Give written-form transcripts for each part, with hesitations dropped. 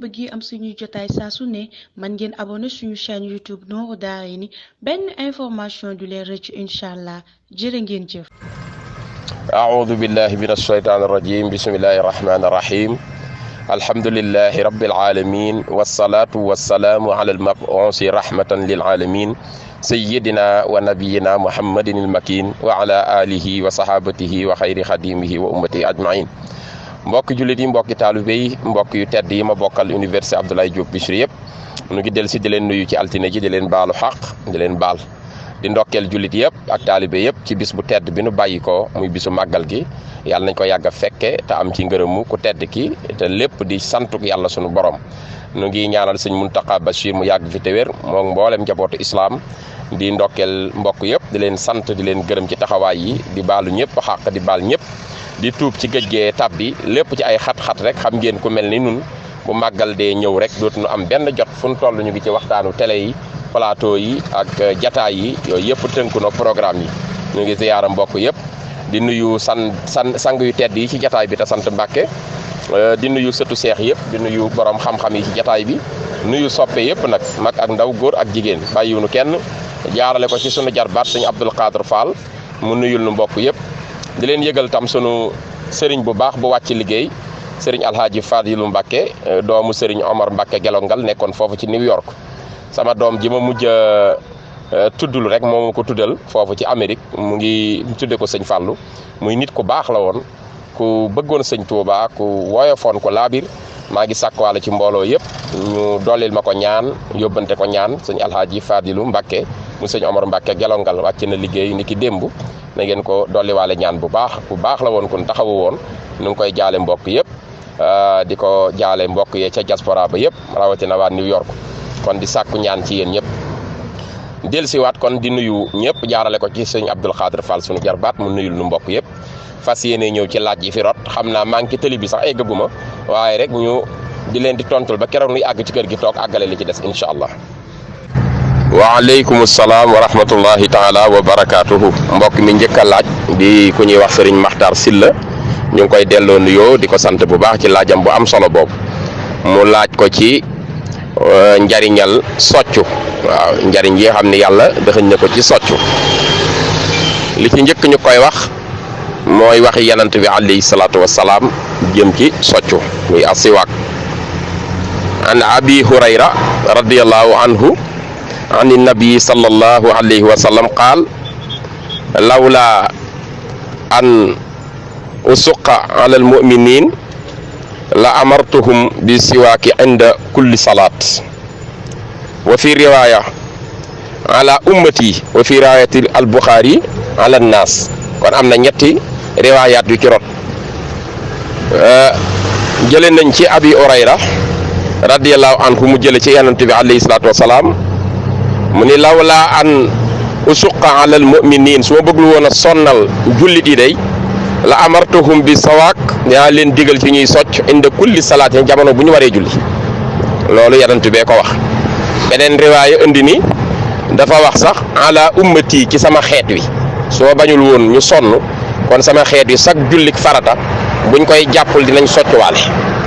bëggee am suñu jotaay saa su ne man ngeen abonné suñu chaîne YouTube Nourou Darayni benn information du leen rëcc incha allah jërë ngeen jëf. أعوذ بالله من الشيطان الرجيم بسم الله الرحمن الرحيم الحمد لله رب العالمين والصلاة والسلام على المبعوث رحمة للعالمين سيدنا ونبينا محمد المكين وعلى آله وصحابته وخير خديمه وأمته أجمعين mbokk jullit yi mbokki taalibe yi mbokk yu tedd yi ma bokkal université Abdoulaye Diop Bichri yëpp ñu ngi del si di leen nuyu ci altine ji di leen baalu xaq di leen baal di ndokkeel jullit yëpp ak taalibe yëpp ci bis bu tedd bi nu bàyyi ko muy bisu màggal gi yàlla nañ ko yàgg a fekke te am ci ngërëmu ku tedd ki te lépp di santuk yàlla sunu borom nu ngi ñaanal sëñ Muntaqa Bachir mu yàgg fi te wér moom mboolem njabootu islam di ndokkeel mbokk yëpp di leen sant di leen gërëm ci taxawaay yi di baalu ñëpp xaq di baal ñëpp di tuub ci géej gee tab bi lépp ci ay xat-xat rek xam ngeen ku mel ni nun bu màggal dee ñëw rek dootuñu am benn jot fu nu toll ñu ngi ci waxtaanu télé yi plateau yi ak jataay yi yooyu yëpp tënku na programme yi ñu ngi ziyaara mbokk yëpp di nuyu sang yu tedd yi ci jataay bi te sant Mbàkke di nuyu sëtu seex yëpp di nuyu borom xam-xam yi ci jataay bi nuyu soppe yëpp nag mag ak ndaw góor ak jigéen bàyyiwunu kenn jaarale ko ci sunu jarbaat sëñ Abdul Qadir Fall mu nuyul nu mbokk yëpp di leen yëgal tam sunu sëriñ bu baax bu wàcc liggéey sëriñ Alhaaji Fadilu Mbàkke doomu sëriñ Omar Mbàkke Gelongal nekkoon foofu ci New York sama doom ji ma mujj tuddul rek moo ma ko tuddal foofu ci Amérique mu ngi tudde ko sëñ Fàllu muy nit ku baax la woon ku bëggoon sëñ Tuubaa ku woyofoon ko laabir maa ngi sàkkuwaale ci mbooloo yëpp ñu dollil ma ko ñaan yóbbante ko ñaan sëñ Alhaaji Fadilu Mbàkke mu sëñ Omar Mbàkke Gelongal wàcc na liggéey ni ki démb na ngeen ko dolliwaale ñaan bu baax la woon kun taxawu woon nu ngi koy jaale mbokk yëpp di ko jaale mbokk yee ca diaspora ba yëpp rawatina waa New York kon di sàkku ñaan ci yéen ñëpp dellusiwaat kon di nuyu ñëpp jaarale ko ci sëñ Abdul Xaadir Fall sunu jarbaat mu nuyul nu mbokk yëpp fas yéene ñëw ci laaj yi fi rot xam naa maa ngi ci télé bi sax ay gëgguma waaye rek ñu di leen di tontul ba keroog nuy àgg ci kër gi toog àggale li ci des incha allah. waaleykum salaam wa rahmatullahi taala wa barakaatuhu mbokk mi njëkk a laaj di ku ñuy wax sëriñ Maxtar Silla ñu ngi koy delloo nuyoo di ko sant bu baax ci laajam bu am solo boobu mu laaj ko ci njariñal soccu waaw njariñ yi xam ne yàlla dëxëñ na ko ci soccu li ci njëkk ñu koy wax mooy waxi yanant bi alayhi salaatu wassalaam jëm ci soccu muy asiwaak an abi hurayra radiyallahu anhu عن النبي صلى الله عليه وسلم قال لولا أن أشق على المؤمنين لأمرتهم بالسواك عند كل صلاة وفي رواية على أمتي وفي رواية البخاري على الناس kon am na ñetti riwaayaat yu ci rot jële nañ ci abi Hurayra radiyallahu anhu mu jële ci yonent bi alayhi salaatu wasalaam mu ni lawlaa an usuqa ala al muminin su ma bëggul woon a sonnal jullit yi day la amartuhum bi sawaak yaa leen digal ci ñuy socc inda kulli salaatin jamono bu ñu waree julli loolu yonent bee ko wax beneen riwaaya indi ni dafa wax sax ala ummati ci sama xeet wi su ma bañul woon ñu sonn kon sama xeet wi sag jullik farata buñ koy jàppul dinañ soccuwaale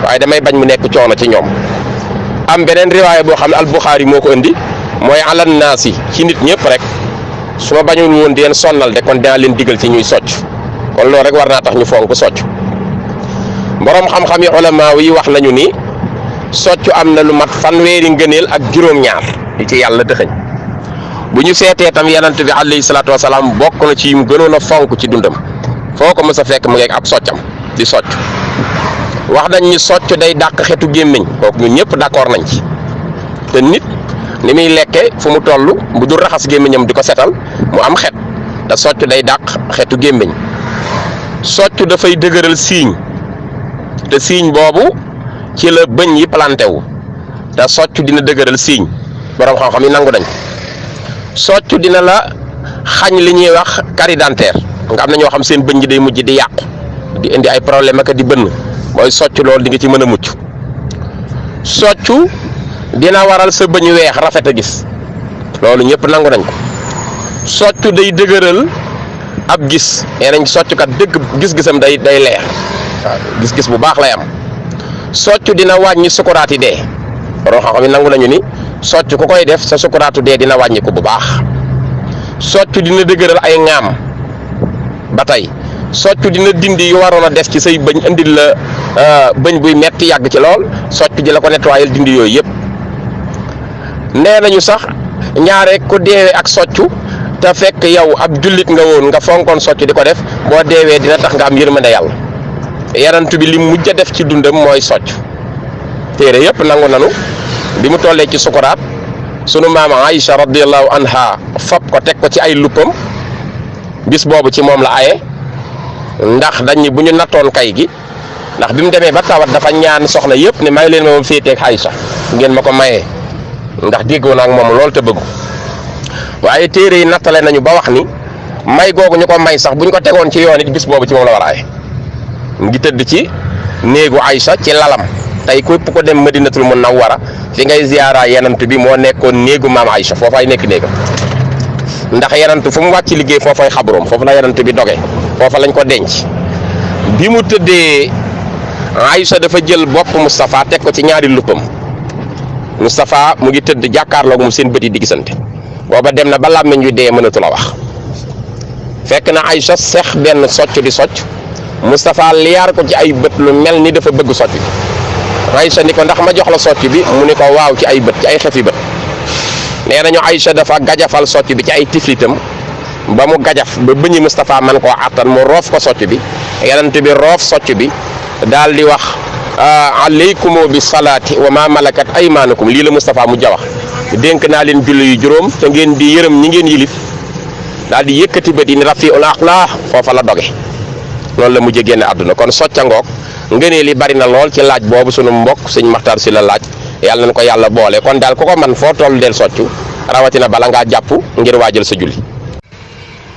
waaye damay bañ mu nekk coono ci ñoom am beneen riwaaya boo xam ne al Buxaari moo ko indi mooy alan naasi ci nit ñëpp rek su ma bañul woon di leen sonnal de kon dinaa leen digal ci ñuy socc kon loolu rek war naa tax ñu fonk socc borom xam-xam yi ulama yi wax nañu ni socc am na lu mat fanweeri ngëneel ak juróom-ñaar yu ci yàlla dëxëñ bu ñu seetee tam yonent bi alayhi salaatu wasalaam bokk na ci mu gënoon a fonk ci dundam foo ko mës a fekk mu ngeeg ab soccam di socc wax nañ ni socc day dàq xetu gémmiñ kooku ñun ñëpp d'accord nañ ci te nit ni muy lekke fu mu toll bu dul raxas gémmiñam di ko setal mu am xet te socc day dàq xetu gémmiñ socc dafay dëgëral siiñ te siiñ boobu ci la bëñ yi planté wu te socc dina dëgëral siiñ borom xam-xam yi nangu nañ socc dina la xañ li ñuy wax carie dentaire nga am na ñoo xam seen bëñ ji day mujj di yàqu di indi ay problème ak di bënn mooy socc loolu di nga ci mën a mucc socc dina waral sa bëñ weex rafet a gis loolu ñëpp nangu nañ ko soccu day dëgëral ab gis nee nañ soccukat dëgg gis-gisam day leer waaw gis-gis bu baax lay am soccu dina wàññi sukuraati dee borom xam-xam yi nangu nañu ni soccu ku koy def sa sukuraatu dee dina wàññi ko bu baax. soccu dina dëgëral ay ŋaam ba tey soccu dina dindi yu waroon a des ci say bëñ indil la bëñ buy metti yàgg ci lool soccu di la ko nettoyel dindi yooyu yëpp. nee nañu sax ñaare ku deewee ak soccu te fekk yow ab jullit nga woon nga fonkoon soccu di ko def boo deewee dina tax nga am yërmande yàlla. Yonent bi li mujj a def ci dundam mooy soccu. téere yëpp nangu nanu bi mu tollee ci sukuraat sunu maam Aïcha radiyallahu anha fab ko teg ko ci ay luppam bis boobu ci moom la aye ndax dañ ni bu ñu nattoon kay gi ndax bi mu demee ba tawat dafa ñaan soxna yëpp ne may leen ma féeteeg Aïcha ngeen ma ko mayee ndax déggoo na ak moom lool te bëggu waaye téere yi nattale nañu ba wax ni may googu ñu ko may sax bu ñu ko tegoon ci yoon it bis boobu ci moom la war a aye ngi tëdd ci néegu Aïcha ci lalam tey képp ko dem Madinatul Munawwara fi ngay ziyaara Yonent bi moo nekkoon néegu maam Aïcha foofay nekk néegam ndax Yonent fu mu wàcc liggéey foofay xabroom foofu la Yonent bi doge foofa lañ ko denc bi mu tëddee Aïcha dafa jël bopp Moustapha teg ko ci ñaari luppam Moustapha mu ngi tëdd jàkkaarloog mu seen bët yi di gisante booba dem na ba làmmiñ wi dee mënatu la wax fekk na Aïcha sex benn socc di socc Moustapha liyaar ko ci ay bët lu mel ni dafa bëgg socc bi Aïcha ni ko ndax ma jox la socc bi mu ni ko waaw ci ay bët ci ay xefi bët nee nañu Aïcha dafa gajafal socc bi ci ay tiflitam ba mu gajaf ba bëñi Moustapha man koo attan mu roof ko socc bi Yonent bi roof socc bi daal di wax alaykumu bi salaati wa ma malakat aymaanukum lii la Moustapha mu jawax dénk naa leen julli yu juróom te ngeen di yërëm ñi ngeen yilif daal di yëkkati bët yi ni rafiul aqlaa foofa la doge loolu la mujjee génne àdduna kon socca ngoog ngënee li bari na lool ci laaj boobu sunu mbokk sëñ Maxtaar si la laaj yàlla na ko yàlla boole kon daal ku ko man foo toll del soccu rawatina bala ngaa jàpp ngir waajal sa julli.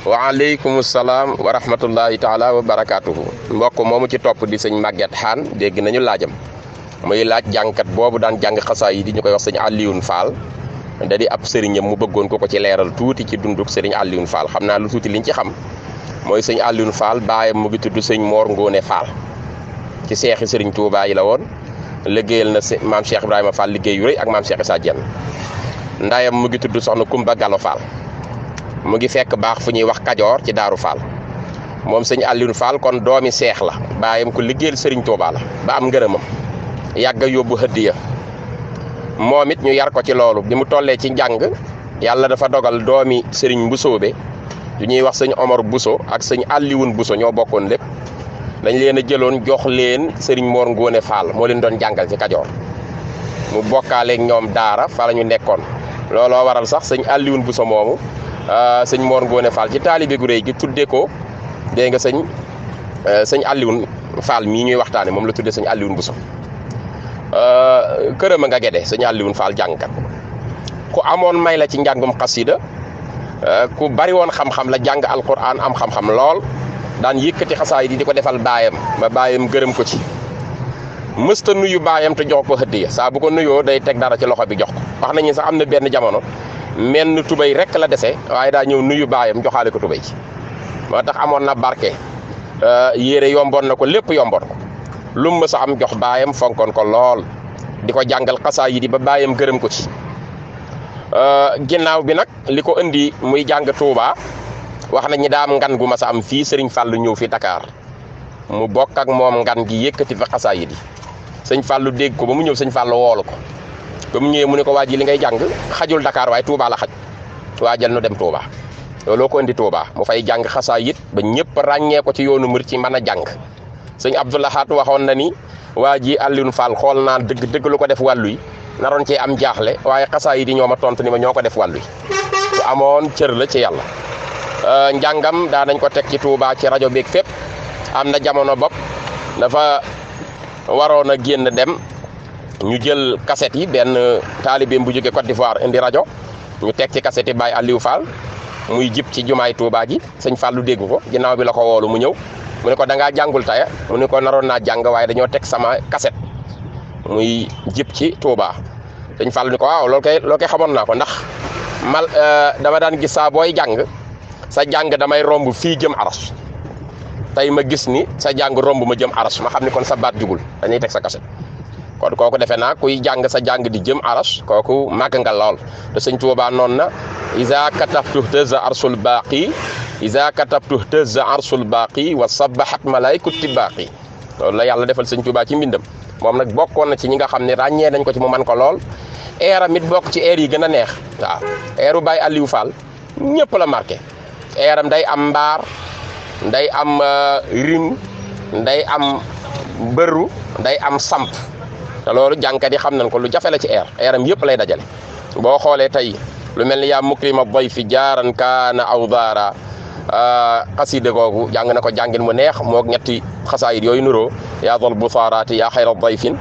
waaleykum salaam wa rahmatullahi taala wa barakaatuhu mbokk moomu ci topp di sëñ Maguette Xaan dégg nañu laajam muy laaj jàngkat boobu daan jàng xasaa yi di ñu koy wax sëñ Alioune Fall da di ab sëriñam mu bëggoon ko ci leeral tuuti ci dunduk sëriñ Alioune Fall xam naa lu tuuti liñ ci xam mooy sëñ Alioune Fall baayam mu ngi tudd sëñ Mor Ngone Fall ci seexi sëriñ Touba yi la woon liggéeyal na maam Cheikh Ibrahima Fall liggéey yu rëy ak maam Cheikh Issa Diène ndayam mu ngi tudd soxna Kumba Gallo Fall mu ngi fekk baax fu ñuy wax Kajoor ci Daaru Fall moom sëñ Alioune Fall kon doomi seex la baayam ku liggéeyal sëriñ Touba la ba am ngërëmam yàgg a yóbbu hëddiya moom it ñu yar ko ci loolu bi mu tollee ci njàng yàlla dafa dogal doomi sëriñ Mbusoobe yu ñuy wax sëñ Omar Bousso ak sëñ Alioune Bousso ñoo bokkoon lépp dañ leen a jëloon jox leen sëriñ Mor Ngone Fall moo leen doon jàngal ci Kajoor mu bokkaaleeg ñoom daara fa la ñu nekkoon looloo waral sax sëñ Alioune Bousso moomu sëñ Mor Ngone Fall ci taalibe gu réy gi tuddee ko dégg nga sëñ Alioune Fall mii ñuy waxtaane moom la tuddee sëñ Alioune Bousso këram a nga gede sëñ Alioune Fall jàngkat ku amoon may la ci njàngum xasida ku bari woon xam-xam la jàng alquran am xam-xam lool daan yëkkati xasaay di ko defal baayam ba baayam gërëm ko ci mësta nuyu baayam te jox ko hëddiya saa bu ko nuyoo day teg dara ci loxo bi jox ko wax nañu sax am na benn jamono menn tubay rek la dese waaye daa ñëw nuyu baayam joxaale ko tubay ci moo tax amoon na barke yére yomboon na ko lépp yomboon ko lu mu mës a am jox baayam fonkoon ko lool di ko jàngal xasaay yi di ba baayam gërëm ko ci ginnaaw bi nag li ko indi muy jàng Touba wax nañ ni daa am ngan gu mas a am fii Serigne Fallou ñëw fi Dakar mu bokk ak moom ngan gi yëkkati fa xasaay yi sëñ Fallou dégg ko ba mu ñëw sëñ Fallou woolu ko ba mu ñëwee mu ne ko waa ji li ngay jàng xajul Dakar waaye Touba la xaj waajal nu dem Touba looloo ko indi Touba mu fay jàng xasaay it ba ñëpp ràññee ko ci yoonu murit ci mën a jàng sëñ Abdoulahat waxoon na ni waa ji Alioune Fall xool naa dëgg lu ko def wàllu yi naroon cee am jaaxle waaye xasaa yi di ñoo ma tontu ni ma ñoo ko def wàllu yi ku amoon cër la ci yàlla njàngam daa nañ ko teg ci Touba ci rajo beeg fépp am na jamono bopp dafa waroon a génn dem ñu jël cassette yi benn taalibeem bu jóge Côte d'Ivoire indi rajo ñu teg ci cassette yi Baye Aliou Fall muy jib ci jumaay Touba ji sëñ Fallou dégg ko ginnaaw bi la ko woolu mu ñëw mu ne ko da ngaa jàngul taya mu ne ko naroon naa jàng waaye dañoo teg sama cassette muy jib ci Touba sëñ Fallou ni ko waaw loolu kay xamoon naa ko ndax dama daan gis saa booy jàng sa jàng damay romb fii jëm aras tey ma gis ni sa jàng romb ma jëm aras ma xam ni kon sa baat jugul dañuy teg sa cassette kon kooku defe naa kuy jàng sa jàng di jëm aras kooku màgg nga lool te sëñ Tuubaa noonu na iza katabtu tazza arsul baaqi iza katabtu tazza arsul baaqi wa sabbahat malaikatu baaqi loolu la yàlla defal sëñ Tuubaa ci mbindam moom nag bokkoon na ci ñi nga xam ne ràññee nañ ko ci mu man ko lool eeram it bokk ci air yi gën a neex waaw eeru Baye Aliou Fall ñëpp la marqué eeram day am mbaar day am rim day am mbëru day am samp te loolu jànkat yi xam nañ ko lu jafe la ci eeram yëpp lay dajale boo xoolee tey lu mel ni yaa mukrima dayfi jaaran kaana aw daara xasida googu jàng na ko jàngin mu neex moog ñetti xasaayid yooyu nuroo yaa dal busaaraati yaa xayra dayfin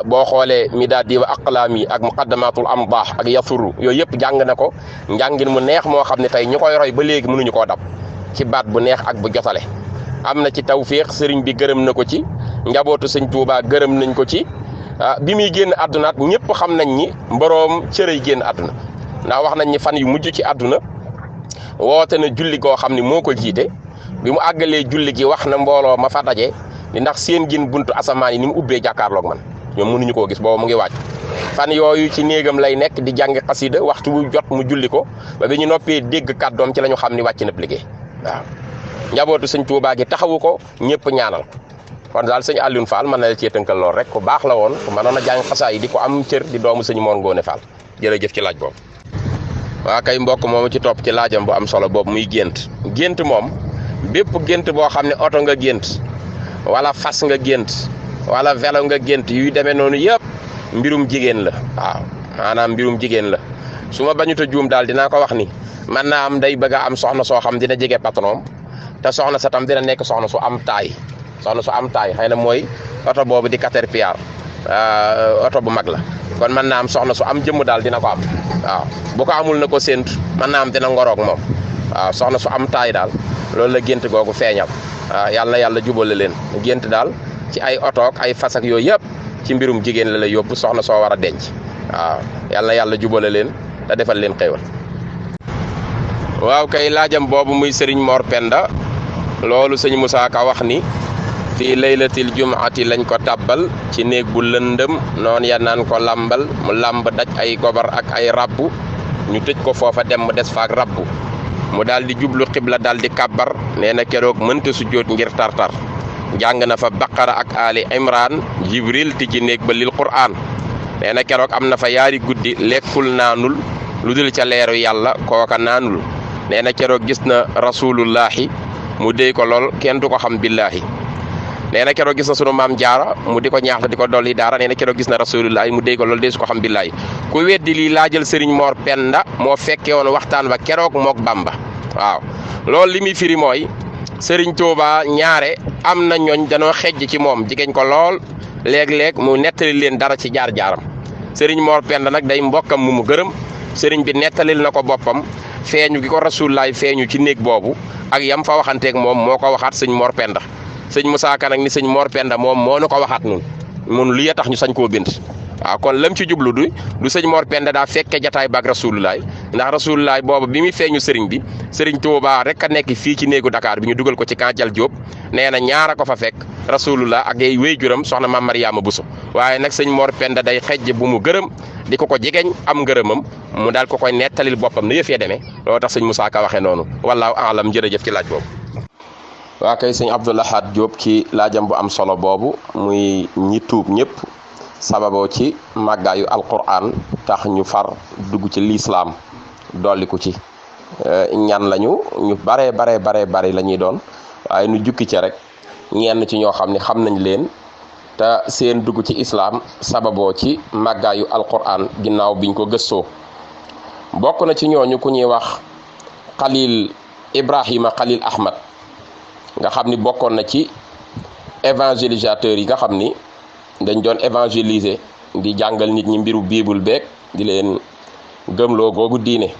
boo xoolee midaadi wa aqlaami ak muqaddamatul amdaax ak yasuru yooyu yëpp jàng na ko njàngin mu neex moo xam ne tey ñu koy roy ba léegi mënuñu koo dab ci baat bu neex ak bu jotale am na ci tawfiix sëriñ bi gërëm na ko ci njabootu sëñ Tuubaa gërëm nañ ko ci bi muy génn àdduna ñëpp xam nañ ni mboroom cërëy génn àdduna ndax wax nañ ni fan yu mujj ci àdduna woote na julli goo xam ni moo ko jiite bi mu àggalee julli gi wax na mbooloo ma fa daje ni ndax seen gin buntu asamaan yi ni mu ubbee jàkkaarloog man ñoom mënuñu koo gis booba mu ngi waaj fan yooyu ci néegam lay nekk di jàng xasida waxtu bu jot mu julli ko ba bi ñu noppee dégg kàddoom ci la ñu xam ni wàcc na liggéey waaw njabootu sëñ Tuubaa gi taxawu ko ñëpp ñaanal kon daal sëñ Alioune Fall mën na la cee tënkal lool rek ku baax la woon ku mënoon a jàng xasaa yi di ko am cër di doomu sëñ Mor Ngoone Fall jërëjëf ci laaj boobu. waa kay mbokk moomu ci topp ci laajam bu am solo boobu muy gént moom bépp gént boo xam ne oto nga gént wala fas nga gént wala vélo nga gént yuy demee noonu yëpp mbirum jigéen la waaw maanaam mbirum jigéen la su ma bañut a juum daal dinaa ko wax ni man naa am day bëgg a am soxna soo xam dina jege patron te soxna sa tam dina nekk soxna su am taay xëy na mooy oto boobu di Caterpillar oto bu mag la kon mën naa am soxna su am jëmm daal dina ko am waaw bu ko amul na ko séentu mën naa am dina ngoroog moom waaw soxna su am taay daal loolu la gént googu feeñal waaw yàlla jubale leen gént daal ci ay otoog ay fas ak yooyu yëpp ci mbirum jigéen la yóbbu soxna soo war a denc waaw yàlla jubale leen te defal leen xéewal waaw kay laajam boobu muy Serigne Mor Penda loolu sëñ Moussa Ka wax ni fii laylatil jumaati lañ ko tàbbal ci néeg bu lëndëm noonu ya naan ko làmbal mu làmb daj ay gobar ak ay rabbu ñu tëj ko foofa dem mu des faak rabbu mu daal di jublu xibla daal di kàbbar nee na keroog mënta su jóot ngir tartar jàng na fa baqara ak ali imran jibril ti ci néeg ba lil qur'an nee na keroog am na fa yaari guddi lekkul naanul lu dul ca leeru yàlla kooka naanul nee na keroog gis na rasulullahi mu déy ko lool kenn du ko xam billahi nee na keroog gis na sunu maam jaara mu di ko ñaax di ko dolli daara nee na keroog gis na rasulullahi mu déy ko lool dee su ko xam billahi ku weddi lii laajal Serigne Mor Penda moo fekke woon waxtaan ba keroog mook Bamba waaw loolu li muy firi mooy Serigne Touba ñaare am na ñooñ danoo xejj ci moom jigéen ko lool léeg-léeg mu nettali leen dara ci jaar-jaaram Serigne Mor Penda nag day mbokkam mu gërëm Serigne bi nettalil na ko boppam feeñu gi ko rasulullahi feeñu ci néeg boobu ak yam fa waxanteeg moom moo ko waxaat sëñ Mor Penda sëñ Moussa Ka nag ni sëñ Mor Penda moom moo nu ko waxaat nun li tax ñu sañ koo bind waaw kon lam ci jublu du sëñ Mor Penda daa fekke jataay baag rasulullahi ndax rasulullahi boobu bi muy feeñu sëriñ bi sëriñ Touba rek a nekk fii ci néegu Dakar bi ñu dugal ko ci Camp Dial Diop nee na ñaara ko fa fekk rasulullah ak ay wéyjuram soxna maam Mariama Bousso waaye nag sëñ Mor Penda day xejj bu mu gërëm di ko jegeñ am ngërëmam mu daal ko koy nettalil boppam na yëf ya demee loolu tax sëñ Moussa Ka waxee noonu wallaahu aalam jërëjëf ci laaj boobu. waa kay sëñ Abdou Lahad Diop ci laajam bu am solo boobu muy ñi tuub ñëpp sababoo ci màggaayu alquran tax ñu far dugg ci lislaam dolliku ci ñan lañu ñu bare la ñuy doon waaye nu jukki ca rek ñenn ci ñoo xam ne xam nañ leen te seen dugg ci islaam sababoo ci màggaayu alquran ginnaaw biñ ko gëstoo bokk na ci ñooñu ku ñuy wax Ibrahima Khalil Ahmad nga xam ni bokkoon na ci évangélisateurs yi nga xam ni dañ doon évangéliser di jàngal nit ñi mbiru biibul beeg di leen gëmloo googu diine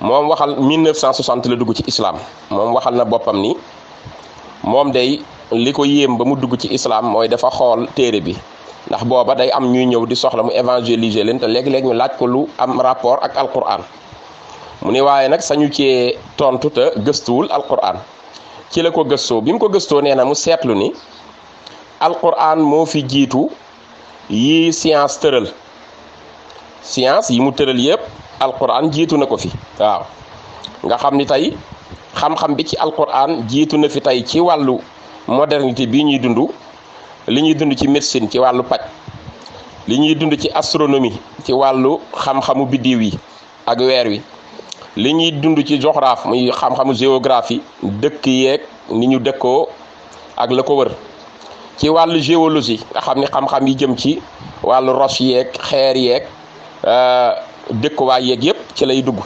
moom waxal 1960 la dugg ci islam moom waxal na boppam ni moom day li ko yéem ba mu dugg ci islam mooy dafa xool téere bi ndax booba day am ñuy ñëw di soxla mu évangéliser leen te léegi-léegi ñu laaj ko lu am rapport ak alquran mu ni waaye nag sañu cee tontu te gëstuwul alquran ci la ko gëstoo bi mu ko gëstoo nee na mu seetlu ni alquran moo fi jiitu yi science tëral science yi mu tëral yëpp alquran jiitu na ko fi waaw nga xam ni tey xam-xam bi ci alquran jiitu na fi tey ci wàllu modernité bii ñuy dund li ñuy dund ci médecine ci wàllu paj li ñuy dund ci astronomie ci wàllu xam-xamu biddiw yi ak weer wi li ñuy dund ci géographie muy xam-xamu géographie dëkk yeeg ni ñu dëkkoo ak la ko wër ci wàllu géologie nga xam ni xam-xam yi jëm ci wàllu roche yeeg xeer yeeg dëkkuwaay yeeg yëpp ci lay dugg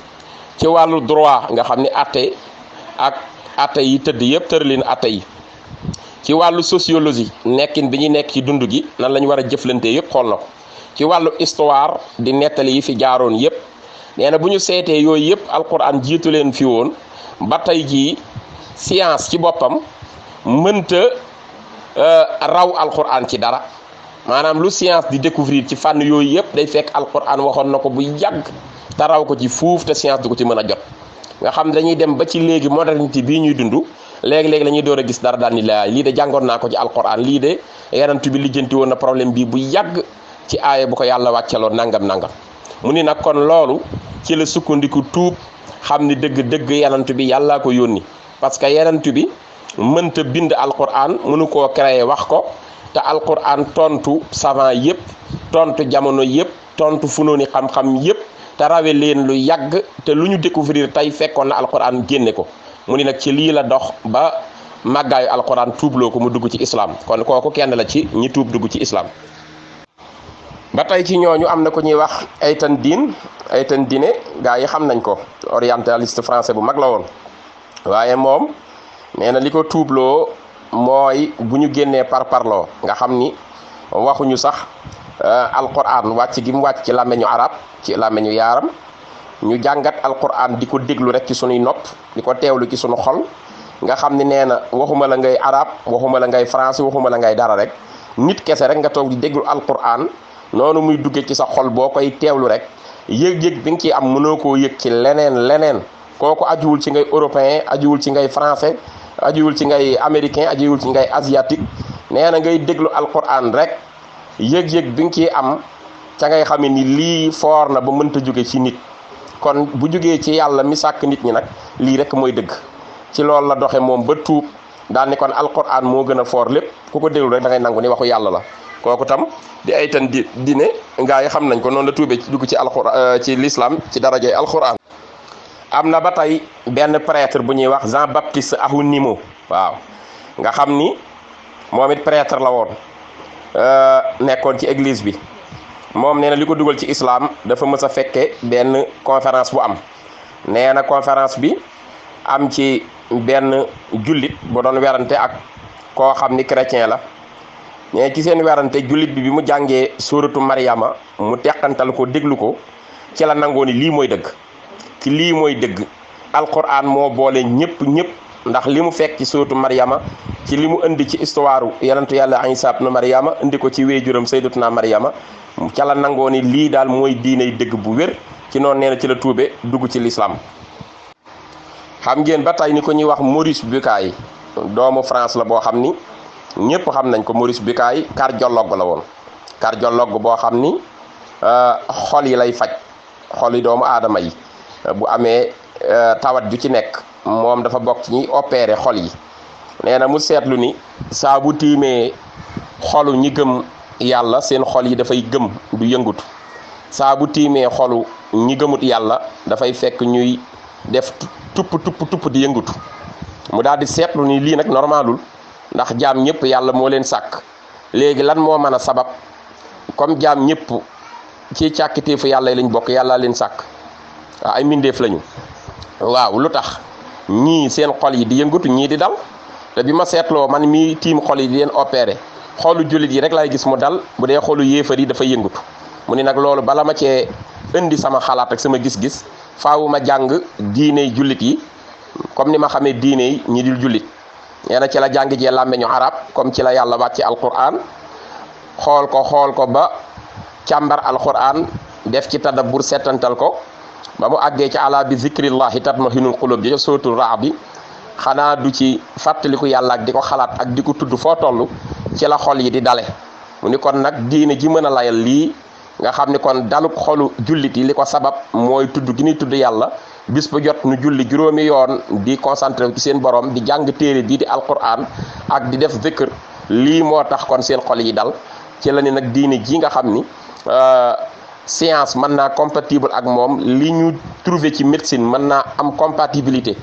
ci wàllu droit nga xam ni atte ak atte yi tëdd yëpp tëralin atte yi ci wàllu sociologie nekkin bi ñu nekk ci dund gi nan la ñu war a jëflante yëpp xool na ko ci wàllu histoire di nettali yi fi jaaroon yëpp nee na bu ñu seetee yooyu yëpp alquran jiitu leen fi woon ba tey jii science ci boppam mënta raw alquran ci dara maanaam lu science di découvrir ci fànn yooyu yëpp day fekk alquran waxoon na ko bu yàgg te raw ko ci fuuf te science du ko ci mën a jot nga xam dañuy dem ba ci léegi modernité bii ñuy dund léegi-léegi la ñuy door a gis dara daal ni laa lii de jàngoon naa ko ci alquran lii de yarantu bi lijjanti woon na problème bii bu yàgg ci aaya bu ko yàlla wàcceloon nangam mu ni nag kon loolu ci la sukkandiku tuub xam ni dëgg-dëgg yarantu bi yàllaa ko yónni parce que yarantu bi mënta bind alquran mënu koo créer wax ko te alquran tontu savant yëpp tontu jamono yëpp tontu funooni xam-xam yëpp te rawe leen lu yàgg te lu ñu découvrir tey fekkoon na alquran génne ko mu ni nag ci lii la dox ba màggaayu alquran tuubloo ko mu dugg ci islam kon kooku kenn la ci ñi tuub dugg ci islam. ba tey ci ñooñu am na ko ñuy wax Aytan Diné gaa yi xam nañ ko orientaliste français bu mag la woon waaye moom nee na li ko tuubloo mooy bu ñu génnee parloo nga xam ni waxuñu sax alquran wàcc gi mu wàcc ci làmmeñu arab ci làmmeñu yaaram ñu jàngat alquran di ko déglu rek ci sunuy nopp di ko teewlu ci sunu xol nga xam ni nee na waxuma la ngay arab waxuma la ngay français waxuma la ngay dara rek nit kese rek nga toog di déglu alquran noonu muy duggee ci sa xol boo koy teewlu rek yëg-yëg bi nga ciy am mënoo koo yëg ci leneen kooku ajuwul ci ngay européen ajuwul ci ngay français ajuwul ci ngay américain ajuwul ci ngay asiatique nee na ngay déglu alquran rek yëg-yëg bi nga ciy am ca ngay xam ni lii foor na ba mënta jóge ci nit kon bu jógee ci yàlla mi sàkk nit ñi nag lii rek mooy dëgg ci loolu la doxe moom ba tuub daal ni kon alquran moo gën a foor lépp ku ko déglu rek da ngay nangu ni waxu yàlla la kooku tam di Aytan Diné gaa yi xam nañ ko noonu la tuubee dugg ci alquran ci l'islam ci darajay alquran. am na ba tey benn prêtre bu ñuy wax Jean Baptiste Ahunimo waaw nga xam ni moom it prêtre la woon nekkoon ci église bi moom nee na li ko dugal ci islam dafa mës a fekke benn conférence bu am nee na conférence bi am ci benn jullit bu doon werante ak koo xam ni chrétien la mais ci seen werante jullit bi mu jàngee suuratu Maryama mu teqantal ko déglu ko ci la nangoo ni lii mooy dëgg ci lii mooy dëgg alquran moo boole ñëpp ndax li mu fekk ci suuratu Maryama ci li mu indi ci histoire yonentu yàlla Isa ibn Maryama indi ko ci wéejuram sayyidatuna Maryama ca la nangoo ni lii daal mooy diiney dëgg bu wér ci noonu nee na ci la tuube dugg ci l'islam. xam ngeen ba tey ni ko ñuy wax Maurice Bucaille doomu France la boo xam ni ñëpp xam nañ ko. Maurice Bucaille cardiologue la woon cardiologue boo xam ni xol yi lay faj xol yi doomu aadama yi bu amee tawat ju ci nekk moom dafa bokk ci ñuy opérer xol yi. nee na mu seetlu ni saa bu tiimee xolu ñi gëm yàlla seen xol yi dafay gëm du yëngutu saa bu tiimee xolu ñi gëmut yàlla dafay fekk ñuy def tupp di yëngutu mu daal di seetlu ni lii nag normalul ndax jaam ñëpp yàlla moo leen sàkk léegi lan moo mën a sabab comme jaam ñëpp ci càkkiteefu yàlla yi lañ bokk yàlla leen sàkk waaw ay mbindeef lañu waaw lu tax ñii seen xol yi di yëngutu ñii di dal te bi ma seetloo man mii tiim xol yi di leen opéré xolu jullit yi rek laay gis mu dal bu dee xolu yéefar yi dafa yëngutu mu ni nag loolu bala ma cee indi sama xalaat ak sama gis-gis faawu ma jàng diiney jullit yi comme ni ma xamee diine yi ñi dul jullit. nee na ci la jàng jee làmmeñu arab comme ci la yàlla wàcce alquran xool ko ba càmbar alquran def ci tadabbur settantal ko ba mu àggee ci ala bi zikrillahi tatmahinul qulub ji sootul raa bi xanaa du ci fàttaliku yàlla ak di ko xalaat ak di ko tudd foo toll ci la xol yi di dale mu ni kon nag diine ji mën a layal lii nga xam ni kon dalub xolu jullit yi li ko sabab mooy tudd gi ñuy tudd yàlla bis bu jot nu julli juróomi yoon di concentré ci seen borom di jàng téere bii di alquran ak di def zikr lii moo tax kon seen xol yi dal ci la ni nag diine ji nga xam ni science mën naa compatible ak moom li ñu trouvé ci médecine mën naa am compatibilité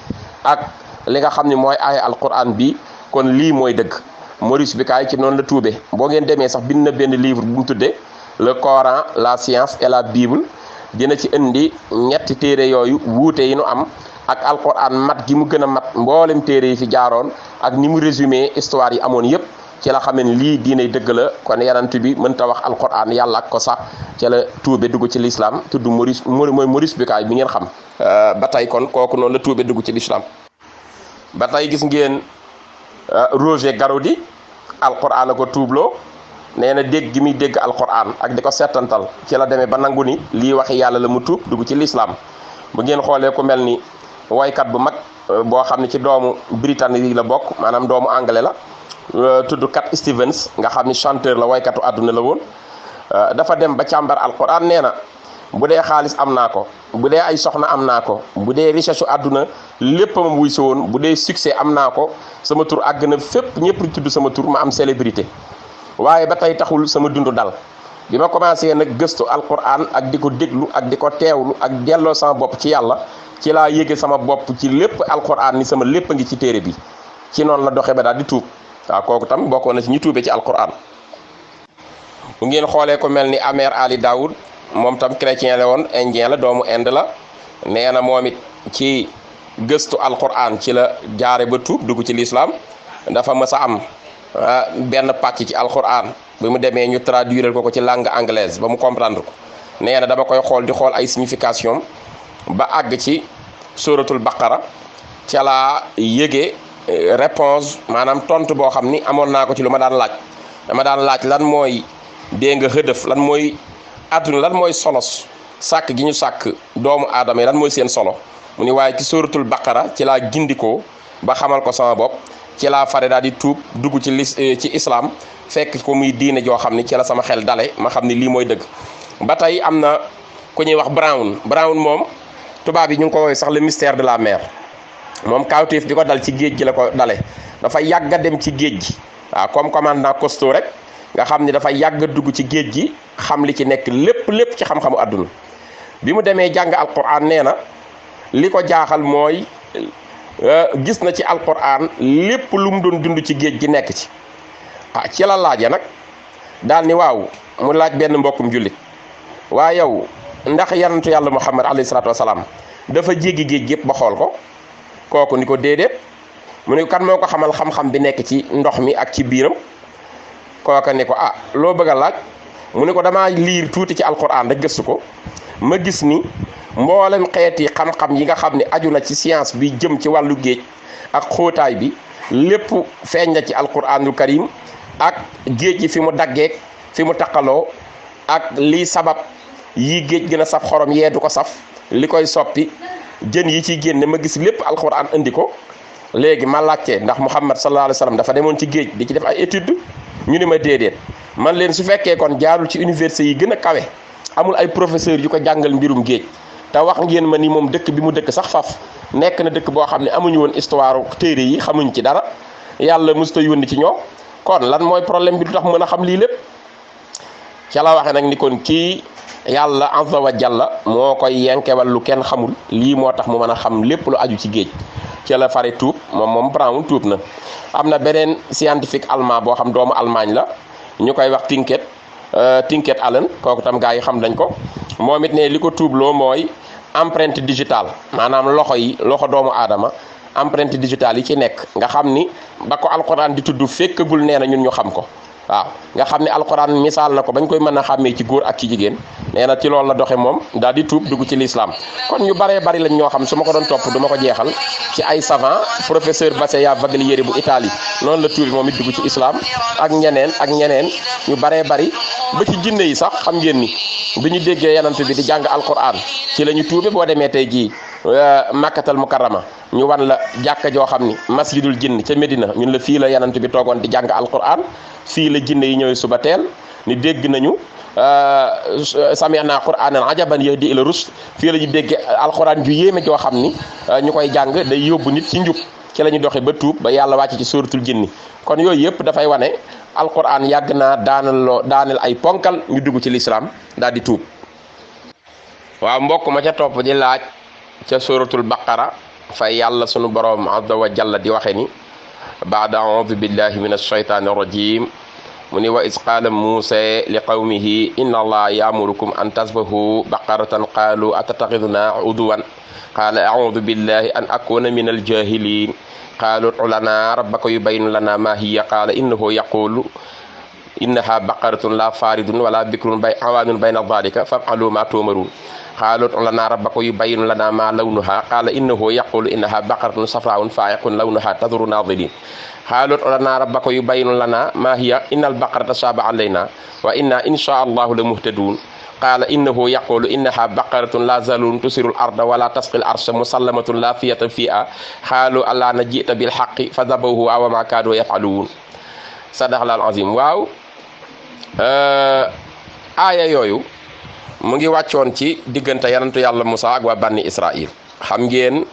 ak li nga xam ni mooy aaya alquran bi kon lii mooy dëgg. Maurice Bucaille ci noonu la tuube boo ngeen demee sax bind na benn livre bu mu tuddee le Coran la science et la Bible dina ci indi ñetti téere yooyu wuute yi nu am ak alquran mat gi mu gën a mat mboolem téere yi fi jaaroon ak ni mu résumé histoire yi amoon yépp ci la xamee lii diinay dëgg la kon yanant bi mënta wax alquran yàlla ak ko sax ci la tuube dugg ci l'islam tudd mooy Maurice Bucaille bi ngeen xam. ba tey kon kooku noonu la tuube dugg ci l'islam ba tey gis ngeen Roger Garaudy alquran a ko tuubloo nee na dégg gi muy dégg alquran ak di ko settantal ci la demee ba nangu ni lii waxi yàlla la mu tuub dugg ci l'islam bu ngeen xoolee ku mel ni woykat bu mag boo xam ne ci doomu Britannique yi la bokk maanaam doomu anglais la tudd Cat Stevens nga xam ni chanteur la woykatu àdduna la woon dafa dem ba càmbar alquran nee na bu dee xaalis am naa ko bu dee ay soxna am naa ko bu dee richesse àdduna lépp ma wuy si woon bu dee succès am naa ko sama tur àgg na fépp ñëpp di tudd sama tur ma am célébrité waaye ba tey taxul sama dund dal bi ma commencé nag gëstu alquran ak di ko déglu ak di ko teewlu ak delloo sama bopp ci yàlla ci laa yéege sama bopp ci lépp alquran ni sama lépp a ngi ci téere bi ci noonu la doxee ba daal di tuub waaw kooku tam bokkoon na ci ñi tuubee ci alquran. bu ngeen xoolee ko mel ni Amer Ali Daoud moom tam chrétien la woon indien la doomu Inde la nee na moom it ci gëstu alquran ci la jaare ba tuub dugg ci l'islam dafa mës a am benn pàcc ci alquran bi mu demee ñu traduire ko ci langue anglaise ba mu comprendre ko nee na dama koy xool di xool ay signification ba àgg ci suratul baqara ca laa yëgee réponse maanaam tontu boo xam ni amoon naa ko ci lu ma daan laaj dama daan laaj lan mooy dégg nga hëdëf lan mooy àdduna lan mooy solos sàkk gi ñu sàkk doomu aadama yi lan mooy seen solo mu ni waaye ci suratul baqara ci laa gindikoo ba xamal ko sama bopp ci laa fare daal di tuub dugg ci islam fekk ko muy diine joo xam ni ci la sama xel dale ma xam ni lii mooy dëgg. ba tey am na ku ñuy wax Brown moom tubaab yi ñu ngi ko woowee sax le mystère de la mer moom kawtéef bi ko dal ci géej gi la ko dale dafa yàgg a dem ci géej gi waaw comme commandant Cousteau rek nga xam ni dafa yàgg a dugg ci géej gi xam li ci nekk lépp ci xam-xamu àdduna bi mu demee jàng alquran nee na li ko jaaxal mooy gis na ci alquran lépp lu mu doon dund ci géej gi nekk ci ci la laaja nag daal ni waaw mu laaj benn mbokkum jullit waa yow ndax yanantu yàlla Muhammad alayhi salaatu wasalaam dafa jéggi géej gépp ba xool ko kooku ni ko déedéet mu ne kan moo ko xamal xam-xam bi nekk ci ndox mi ak ci biiram kooka ni ko loo bëgg a laaj mu ne ko damaa liir tuuti ci alquran rek gëstu ko ma gis ni mboolem xeeti xam-xam yi nga xam ne aju na ci science bi jëm ci wàllu géej ak xóotaay bi lépp feeñ na ci alquranul karim ak géej gi fi mu daggeek fi mu taqaloo ak lii sabab yi géej gën a saf xorom yee du ko saf li koy soppi jën yi ciy génne ma gis lépp alquran indi ko léegi ma laajte ndax Muhammad sallallahu alayhi wa sallam dafa demoon ci géej di ci def ay étude ñu ni ma déedéet man leen su fekkee kon jaarul ci université yi gën a kawe amul ay professeurs yu ko jàngal mbirum géej te wax ngeen ma ni moom dëkk bi mu dëkk sax faf nekk na dëkk boo xam ne amuñu woon histoire téere yi xamuñ ci dara yàlla musta yónni ci ñoom kon lan mooy problème bi du tax mën a xam lii lépp ca la waxe nag ni kon kii yàlla azza wa jalla moo koy yenkewal lu kenn xamul lii moo tax mu mën a xam lépp lu aju ci géej ca la fare tuub moom Brown tuub na. am na beneen scientifique allemand boo xam doomu Allemagne la ñu koy wax Tinket Allen kooku tam gaa yi xam dañ ko moom it ne li ko tuubloo mooy empreinte digitale maanaam loxo doomu aadama empreinte digitale yi ci nekk nga xam ni ba ko alquran di tudd fekkagul nee na ñun ñu xam ko waaw nga xam ni alquran misaal na ko bañ koy mën a xàmmee ci góor ak ci jigéen nee na ci loolu la doxe moom daal di tuub dugg ci l'islam kon ñu baree bari lañ ñoo xam su ma ko doon topp du ma ko jeexal ci ay savant professeur Baseya Vaglieri bu Italie noonu la tuubi moom it dugg ci islam ak ñeneen ñu baree bari ba ci jinne yi sax xam ngeen ni bi ñu déggee yanant bi di jàng alquran ci la ñu tuube boo demee tey jii Makkatal Mukarrama ñu wan la jàkka joo xam ni masjidul jinn ca Medina ñun la fii la yanant bi toogoon di jàng alquran fii la jinne yi ñëwee suba teel ni dégg nañu sami'na qur'anan ajaban yahdi ila rusd fii la ñu dégg alquran ju yéeme joo xam ni ñu koy jàng day yóbbu nit ci njub ci la ñu doxee ba tuub ba yàlla wàcc ci suratul jinni kon yooyu yëpp dafay wane alquran yàgg naa daaneel ay ponkal ñu dugg ci lislaam daal di tuub. waaw mbokk ma ca topp di laaj ca suratul baqara fa yàlla sunu borom azza wa jalla di waxe ni baada a'udhu billahi minash shaytanir rajim mu ni wa is qaala muusa li qawmihi inna allaha ya'murukum an tasbahu baqaratan qaalu atatakhiduna uduwan qaala a'udhu billahi an akuna minal jahilin qaalu ud'u lana rabbaka yubayyin lana ma hiya qaala innahu yaqulu innaha baqaratun la faridun wala bikrun awaanun bayna dhalika faf'alu ma tu'marun qaalu ud'u lana rabbaka yubayyin lana ma lawnuha qaala innahu yaqulu innaha baqaratun safra'un fa'iqun lawnuha tadurru nadhirin qaalu ud'u lana rabbaka yubayyin lana ma hiya innal baqarata shabaha alayna wa inna insha allahu la muhtadun qaala innahu yaqulu innaha baqaratun la zalulun tusiru al-arda wala tasqi al-arsha musallamatun la fiyata fiha qaalu alana ji'ta bil haqqi fa dhabahuha wa ma kaadu yaf'alun sadaqallahul azim. waaw aaya yooyu mu ngi wàccoon ci diggante yanantu yàlla Musaa ak waa banni Israil. xam ngeen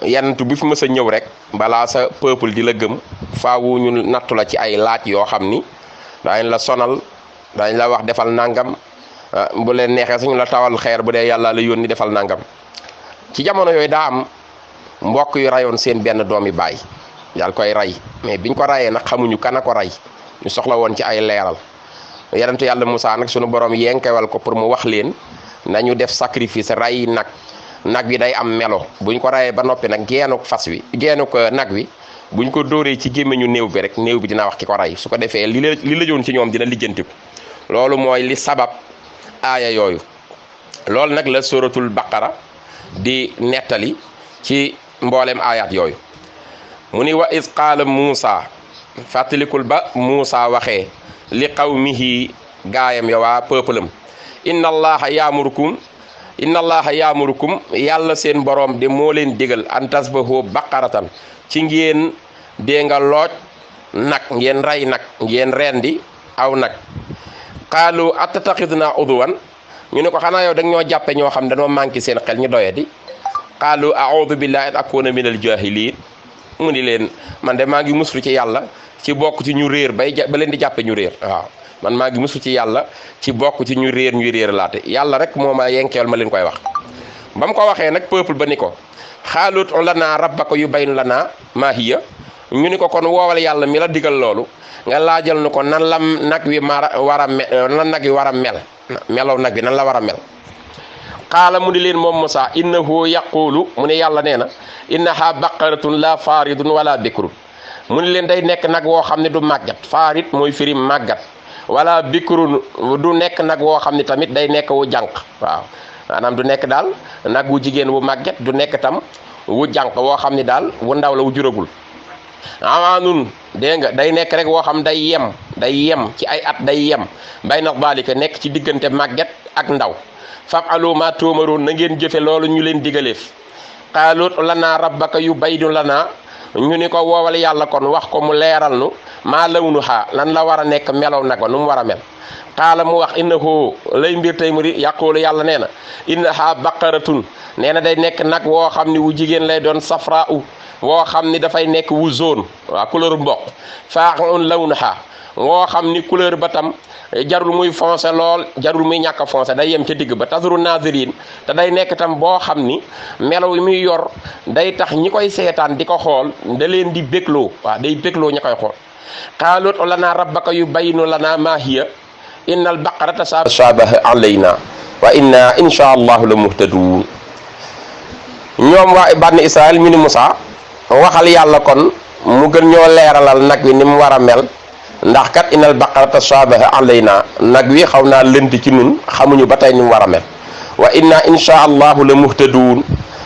yanantu bi fi mës a ñëw rek balaa sa peuple di la gëm faawu ñu nattu la ci ay laaj yoo xam ni daañ la sonal daañ la wax defal nangam bu leen neexee suñu la tawal xeer bu dee yàlla la yónni defal nangam. ci jamono yooyu daa am mbokk yu rayoon seen benn doomi baay daal koy rey mais biñ ko rayee nag xamuñu kan a ko rey ñu soxla woon ci ay leeral. yonentu yàlla Musaa nag sunu borom yenkewal ko pour mu wax leen nañu def sacrifice rey nag bi day am melo buñ ko rayee ba noppi nag geenuk fas wi geenuk nag wi buñ ko dóoree ci gémmiñu néew bi rek néew bi dina wax ki ko rey su ko defee li la joon ci ñoom dina lijjantiku. loolu mooy li sabab aaya yooyu loolu nag la suratul baqara di nettali ci mboolem aayaat yooyu. mu ni wa is qaala Muusaa fàttalikul ba Muusaa waxee li qawmihi gaayam ya waa peuple am inna allaha yaamurukum yàlla seen borom de moo leen digal an tasbahu baqaratan ci ngeen dee nga looj nag ngeen rey nag ngeen rendi aw nag. qaalu atataxiduna uduwan ñu ne ko xanaa yow da nga ñoo jàppe ñoo xam dañoo manqué seen xel ñu doyadi. qaalu a'udhu billahi an akuna minal jahilin mu ni leen man de maa ngi muslu ci yàlla ci bokk ci ñu réer ba leen di jàppe ñu réer. waaw man maa ngi muslu ci yàlla ci bokk ci ñu réer ñuy réer laate yàlla rek moo ma yenkeel ma leen koy wax. ba mu ko waxee nag peuple ba ni ko xaalut lana rabbaka yubayyin lana ma hiya ñu ni ko kon woowal yàlla mi la digal loolu nga laajal nu ko nan la nag wi war a mel melow nag wi nan la war a mel. qaala mu ni leen moom Musaa innahu yaqulu mu ne yàlla nee na innaha baqaratun la faridun wala bikrun mu ni leen day nekk nag woo xam ne du màggat farid mooy firi màggat wala bikrun du nekk nag woo xam ne tamit day nekk wu jànq. waaw maanaam du nekk daal nag wu jigéen wu màgget du nekk tam wu jànq woo xam ne daal wu ndaw la wu juragul. awaanun dégg nga day nekk rek woo xam day yem ci ay at day yem bayna daalika nekk ci diggante màgget ak ndaw. faf'alu ma tu'marun na ngeen jëfe loolu ñu leen digaleef. qaalu lana rabbaka yubayyin lana ñu ni ko woowal yàlla kon wax ko mu leeral nu maa lawnuha lan la war a nekk melow nag ba nu mu war a mel. qaala mu wax innahu lay mbir tey mu di yaqulu yàlla nee na innaha baqaratun nee na day nekk nag woo xam ni wu jigéen lay doon safra'u woo xam ni dafay nekk wu zone waa couleur mboq faqi'un lawnuha woo xam ni couleur ba tam jarul muy foncé lool jarul muy ñàkk a foncé day yem ca digg ba tasru nazirin te day nekk tam boo xam ni melaw yi muy yor day tax ñi koy seetaan di ko xool da leen di bégloo waaw day bégloo ña koy xool. qaalu ud'u lana rabbaka yubayyin lana ma hiya innal baqarata shabaha alayna wa inna insha allahu la muhtadun. ñoom waa banni Israël ñu ni Musaa waxal yàlla kon mu gën ñoo leeralal nag wi ni mu war a mel ndax kat innal baqarata shabaha alayna nag wi xaw naa lënt ci nun xamuñu ba tey ni mu war a mel wa inna insha allahu la muhtadun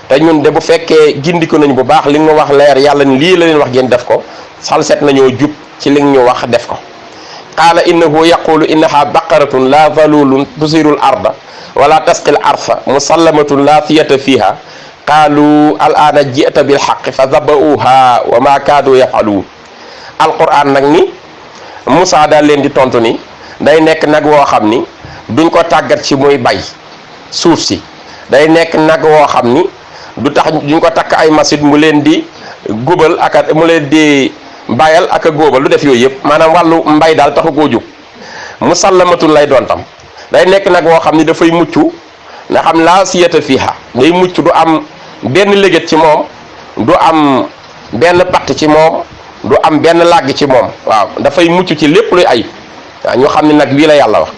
te ñun de bu fekkee gindiku nañu bu baax li nga wax leer yàlla ni lii la leen wax ngeen def ko salset nañoo jub ci li ñu wax def ko. qaala innahu yaqulu innaha baqaratun la zalulun tusirul arda wala tasqil arsa musallamatun la fiyata fiha qaalu al'aana ji'ta bil haqqi fa zaba'uha wa ma kaadu yaf'aluun. alquran nag ni Musaa daal leen di tontu ni day nekk nag woo xam ni duñ ko tàggat ci muy bay suuf si, day nekk nag woo xam ni du tax duñ ko takk ay machine mu leen di gubal ak mu leen di bayal ak a góobal, lu def yooyu yëpp maanaam wàllu mbay daal taxu koo jóg. musallamatul lay doon tam, day nekk nag woo xam ni dafay mucc, nga xam laa siyata fiiha, day mucc, du am benn léget ci moom, du am benn patt ci moom, du am benn làgg ci moom. waaw dafay mucc ci lépp luy ayib. waaw ñu xam ne nag lii la yàlla wax.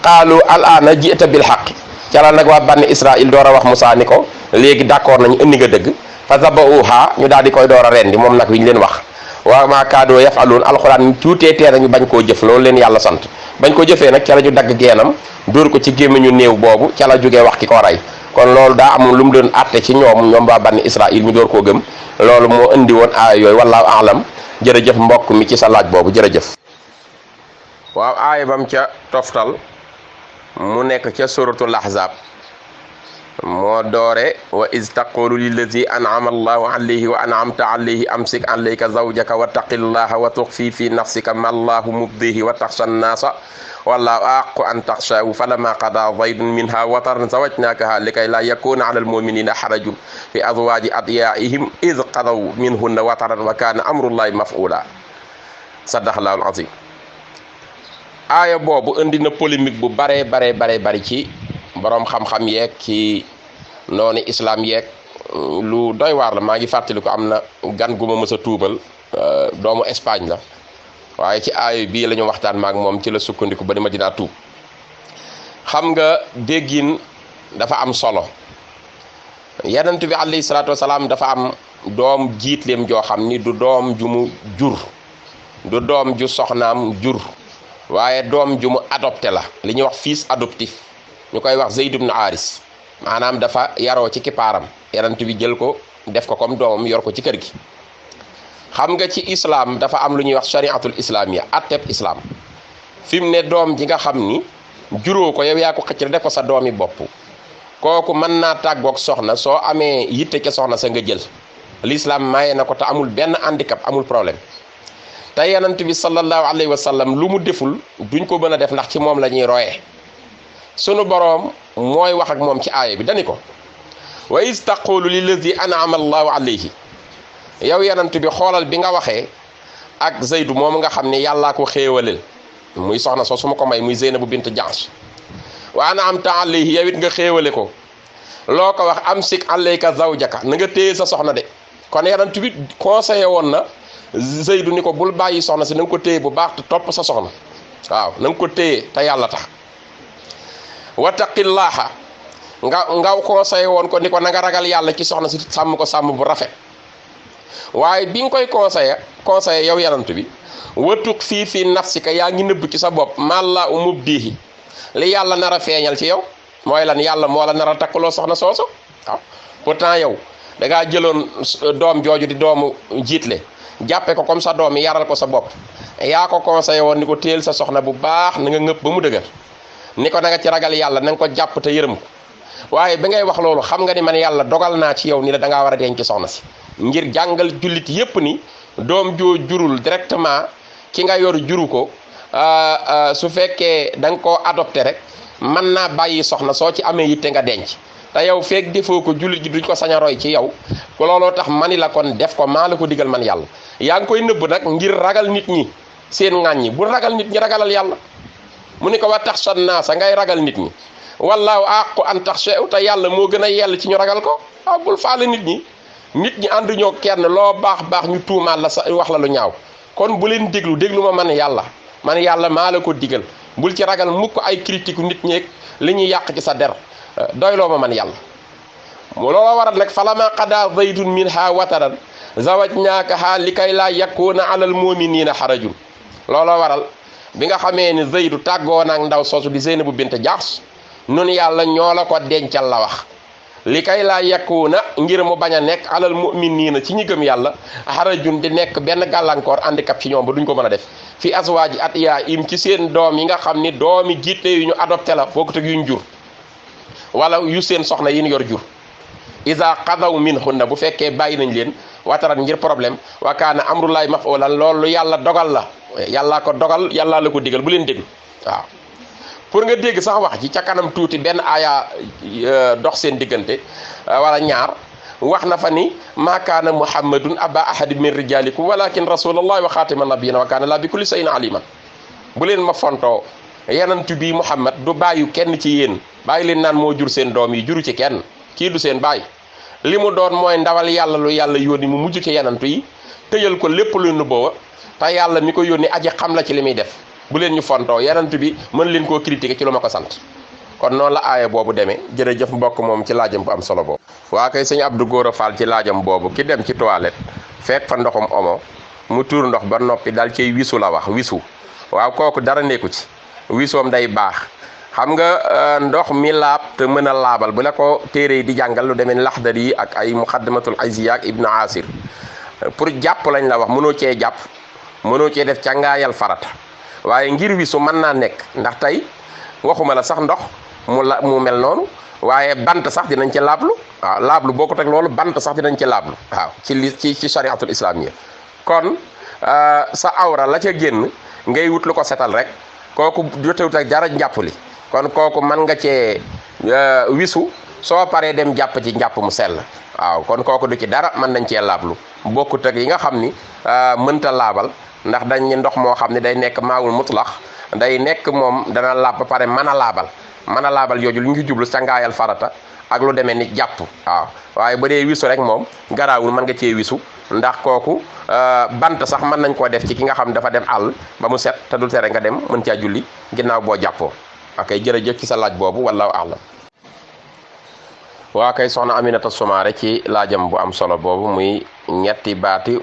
qaalu al aana ji'ta bil haqq, ca la nag waa bànni Israil door a wax Musaa ni ko léegi d'accord nañu indi nga dëgg. fa zaba'uha, ñu daal di koy door a rendi moom nag wi ñu leen wax. wa maa kaadoo yaf'aluun, alxuraan tuutee tee nañu bañ koo jëf, loolu leen yàlla sant. bañ ko jëfee nag ca la ñu dagg geenam dóor ko ci gémmiñu néew boobu, ca la jógee wax ki ko rey. kon loolu daa amul lu mu doon àtte ci ñoom waa bànni Israil ñu door koo gëm. loolu moo indi woon aaya yooyu, wallaahu a'lam. jërëjëf mbokk mi ci sa laaj boobu, jërëjëf. waaw aaya bam ca toftal mu nekk ca suratul ahzab, moo doore wa iz taqulu lillazi an'ama allahu alayhi wa an'amta alayhi amsik alayka zawjaka wattaqillaha wa tukhfi fi nafsika ma allahu mubdihi wa takhsha an-nasa wallahu ahaqqu an takhshahu falamma qada zaydun minha wataran zawajnakaha likay la yakuna ala almu'minina harajun fi azwaji adiyaihim iz qadaw minhunna wataran wa kana amrullahi maf'ula. sadaqallahu al-azim. aaya boobu indi na polémique bu bare bari ci boroom xam-xam yeeg ci noonu islam yeeg lu doy waar la. maa ngi fàttaliku am na gan gu ma mës a tuubal, doomu Espagne la, waaye ci aaya bii la ñu waxtaan maak moom, ci la sukkandiku ba ni ma dinaa tuub. xam nga déggin dafa am solo. yonent bi alayhi salaatu wasalaam dafa am doom jiitleem joo xam ni du doom ju mu jur, du doom ju soxnaam jur, waaye doom ju mu adopté la, li ñuy wax fils adoptif, ñu koy wax Zayd ibn Haris. maanaam dafa yaroo ci kippaaram, yonent bi jël ko def ko comme doomam, yor ko ci kër gi. xam nga ci islam dafa am lu ñuy wax shariatul islamiya, atteb islam. fi mu ne doom ji nga xam ni juróo ko yow yaa ko xëcc def ko sa doomi bopp, kooku mën naa tàggoog soxna, soo amee yitte ca soxna sa nga jël. l'islam maye na ko te amul benn handicap, amul problème. te yonent bi sallallahu alayhi wa sallam lu mu deful duñ ko mën a def, ndax ci moom la ñuy royee. sunu boroom mooy wax ak moom ci aaya bi dani ko wa iz taqulu lillazi an'ama allahu alayhi. yow yonent bi xoolal bi nga waxee ak Zaydu moom nga xam ne yàllaa ko xéewaleel, muy soxna soo su ma ko may, muy Zeynabu bint Jahsh. wa an'amta alayhi, yow it nga xéewale ko. loo ko wax amsik alayka zawjaka, na nga téye sa soxna de. kon yonent bi conseillé woon na Zeydu ni ko bul bàyyi soxna si, na nga ko téye bu baax te topp sa soxna. waaw na nga ko téye te yàlla tax. wattaqillaaha, nga conseillé woon ko ni ko na nga ragal yàlla ci soxna si, sàmm ko sàmm bu rafet. waaye bi nga koy conseillé yow yonent bi, watuk fii nafsika, yaa ngi nëbb ci sa bopp malla mubdihi, li yàlla nar a feeñal ci yow. mooy lan? yàlla moo la nar a takkaloo soxna soosu. waaw pourtant yow da ngaa jëloon doom jooju di doomu jiitle, jàppe ko comme sa doom yi, yaral ko sa bopp. yaa ko conseillé woon ni ko téel sa soxna bu baax, na nga ngëpp ba mu dëgër, ni ko na nga ci ragal yàlla, na nga ko jàpp te yërëm ko. waaye bi ngay wax loolu xam nga ni man yàlla dogal naa ci yow ni la da ngaa war a denc ci soxna si, ngir jàngal jullit yépp ni doom joo jurul directement ki nga yor juru ko, su fekkee da nga koo adopté rek mën naa bàyyi soxna, soo ci amee yitte nga denc. te yow feeg defoo ko jullit ji duñ ko sañ a roy ci yow. looloo tax mani la kon def ko, maa la ko digal man yàlla. yaa ngi koy nëbb nag ngir ragal nit ñi seen ŋàññi, bu ragal nit ñi, ragalal yàlla. mu ni ko wa taxsha naasa, ngay ragal nit ñi. wallaahu ahaqqu an taxshahu, te yàlla moo gën a yell ci ñu ragal ko. waaw bul faale nit ñi. nit ñi ànduñoo kenn, loo baax ñu tuumaal la sa wax la lu ñaaw. kon bu leen déglu ma man yàlla maa la ko digal. bul ci ragal mukk ay critique nit ñeeg li ñuy yàq ci sa der, doyloo ma man yàlla. looloo waral nag falammaa qadaa zaydun minhaa wataran zawajnaakahaa likay laa yakuuna alal mu'miniina harajun. looloo waral bi nga xamee ni Zaydu tàggoo naag ndaw soosu di Zeynabu bint Jahsh, nun yàlla ñoo la ko dencal la wax, likay laa yakuuna, ngir mu bañ a nekk alal mu'miniina ci ñi gëm yàlla, harajun di nekk benn gàllankoor handicap ci ñoom ba duñ ko mën a def fi azwaaji adiyaihim, ci seen doom yi nga xam ni doomi jiite yu ñu adopté la, bokkut ak yuñ jur, wala yu seen soxna yi ñu yor jur. iza qadaw minhunna, bu fekkee bàyyi nañ leen wataran ngir problème, wa kaana amrullahi maf'ulan, loolu yàlla dogal la, yàllaa ko dogal, yàllaa la ko digal, bu leen déglu. waaw pour nga dégg sax wax ji ca kanam tuuti benn aaya dox seen diggante wala ñaar wax na fa ni maa kaana muhammadun aba ahadi min rijalikum walakin rasulallahi wa xaatima nabiyina wa kaana laa bi kulli shay'in alima bu leen ma fontoo yenantu bi muhammad du bàyyu kenn ci yéen bàyyi leen naan moo jur seen doom yi juru ci kenn kii du seen bàyyi li mu doon mooy ndawal yàlla lu yàlla yónni mu mujj ci yenantu yi tëjal ko lépp lu nubuwa te yàlla mi ko yónni aji xam la ci li muy def bu leen ñu fontoo yenantu bi mën leen koo critiquer ci lu ma ko sant kon noonu la aaya boobu demee jërëjëf mbokk moom ci laajam bu am solo boobu waa kay sëñ Abdou Gora Fall ci laajam boobu ki dem ci toilette fekk fa ndoxum omo mu tuur ndox ba noppi dal ciy wisu la wax wisu waaw kooku dara nekku ci wisoom day baax xam nga ndox mi laab te mën a laabal bu la ko téere yi di jàngal lu demee Laxdari yi ak ay muqaddamatul Izziya ak Ibnu Asir pour jàpp lañ la wax mënoo cee jàpp mënoo cee def càngaayal farata waaye ngir wisu mën naa nekk ndax tey waxuma la sax ndox mu mel noonu waaye bant sax dinañ ci laablu waaw laablu bokkut ak loolu bant sax dinañ ci laablu waaw ci shariatul islamiyya kon sa awra la ca génn ngay wut lu ko setal rek kooku jotewut ak dara njàppali kon kooku mën nga cee wisu soo paree dem jàpp ci njàpp mu sell waaw kon kooku du ci dara mën nañ cee laablu bokkut ak yi nga xam ni mënta laabal ndax dañ ne ndox moo xam ne day nekk maawul mutlax day nekk moom dana laab ba pare mën a laabal yooju lu ñu jublu sangaayal farata ak lu demee ni jàpp waaw waaye ba dee wisu rek moom garaawul mën nga cee wisu ndax kooku bant sax mën nañ koo def ci ki nga xam dafa dem àll ba mu set te du tere nga dem mën caa julli ginnaaw boo jàppoo ok jërëjëf ci sa laaj boobu wallahu a'lam waa kay soxna Aminata Soumaré ci laajam bu am solo boobu muy ñetti baati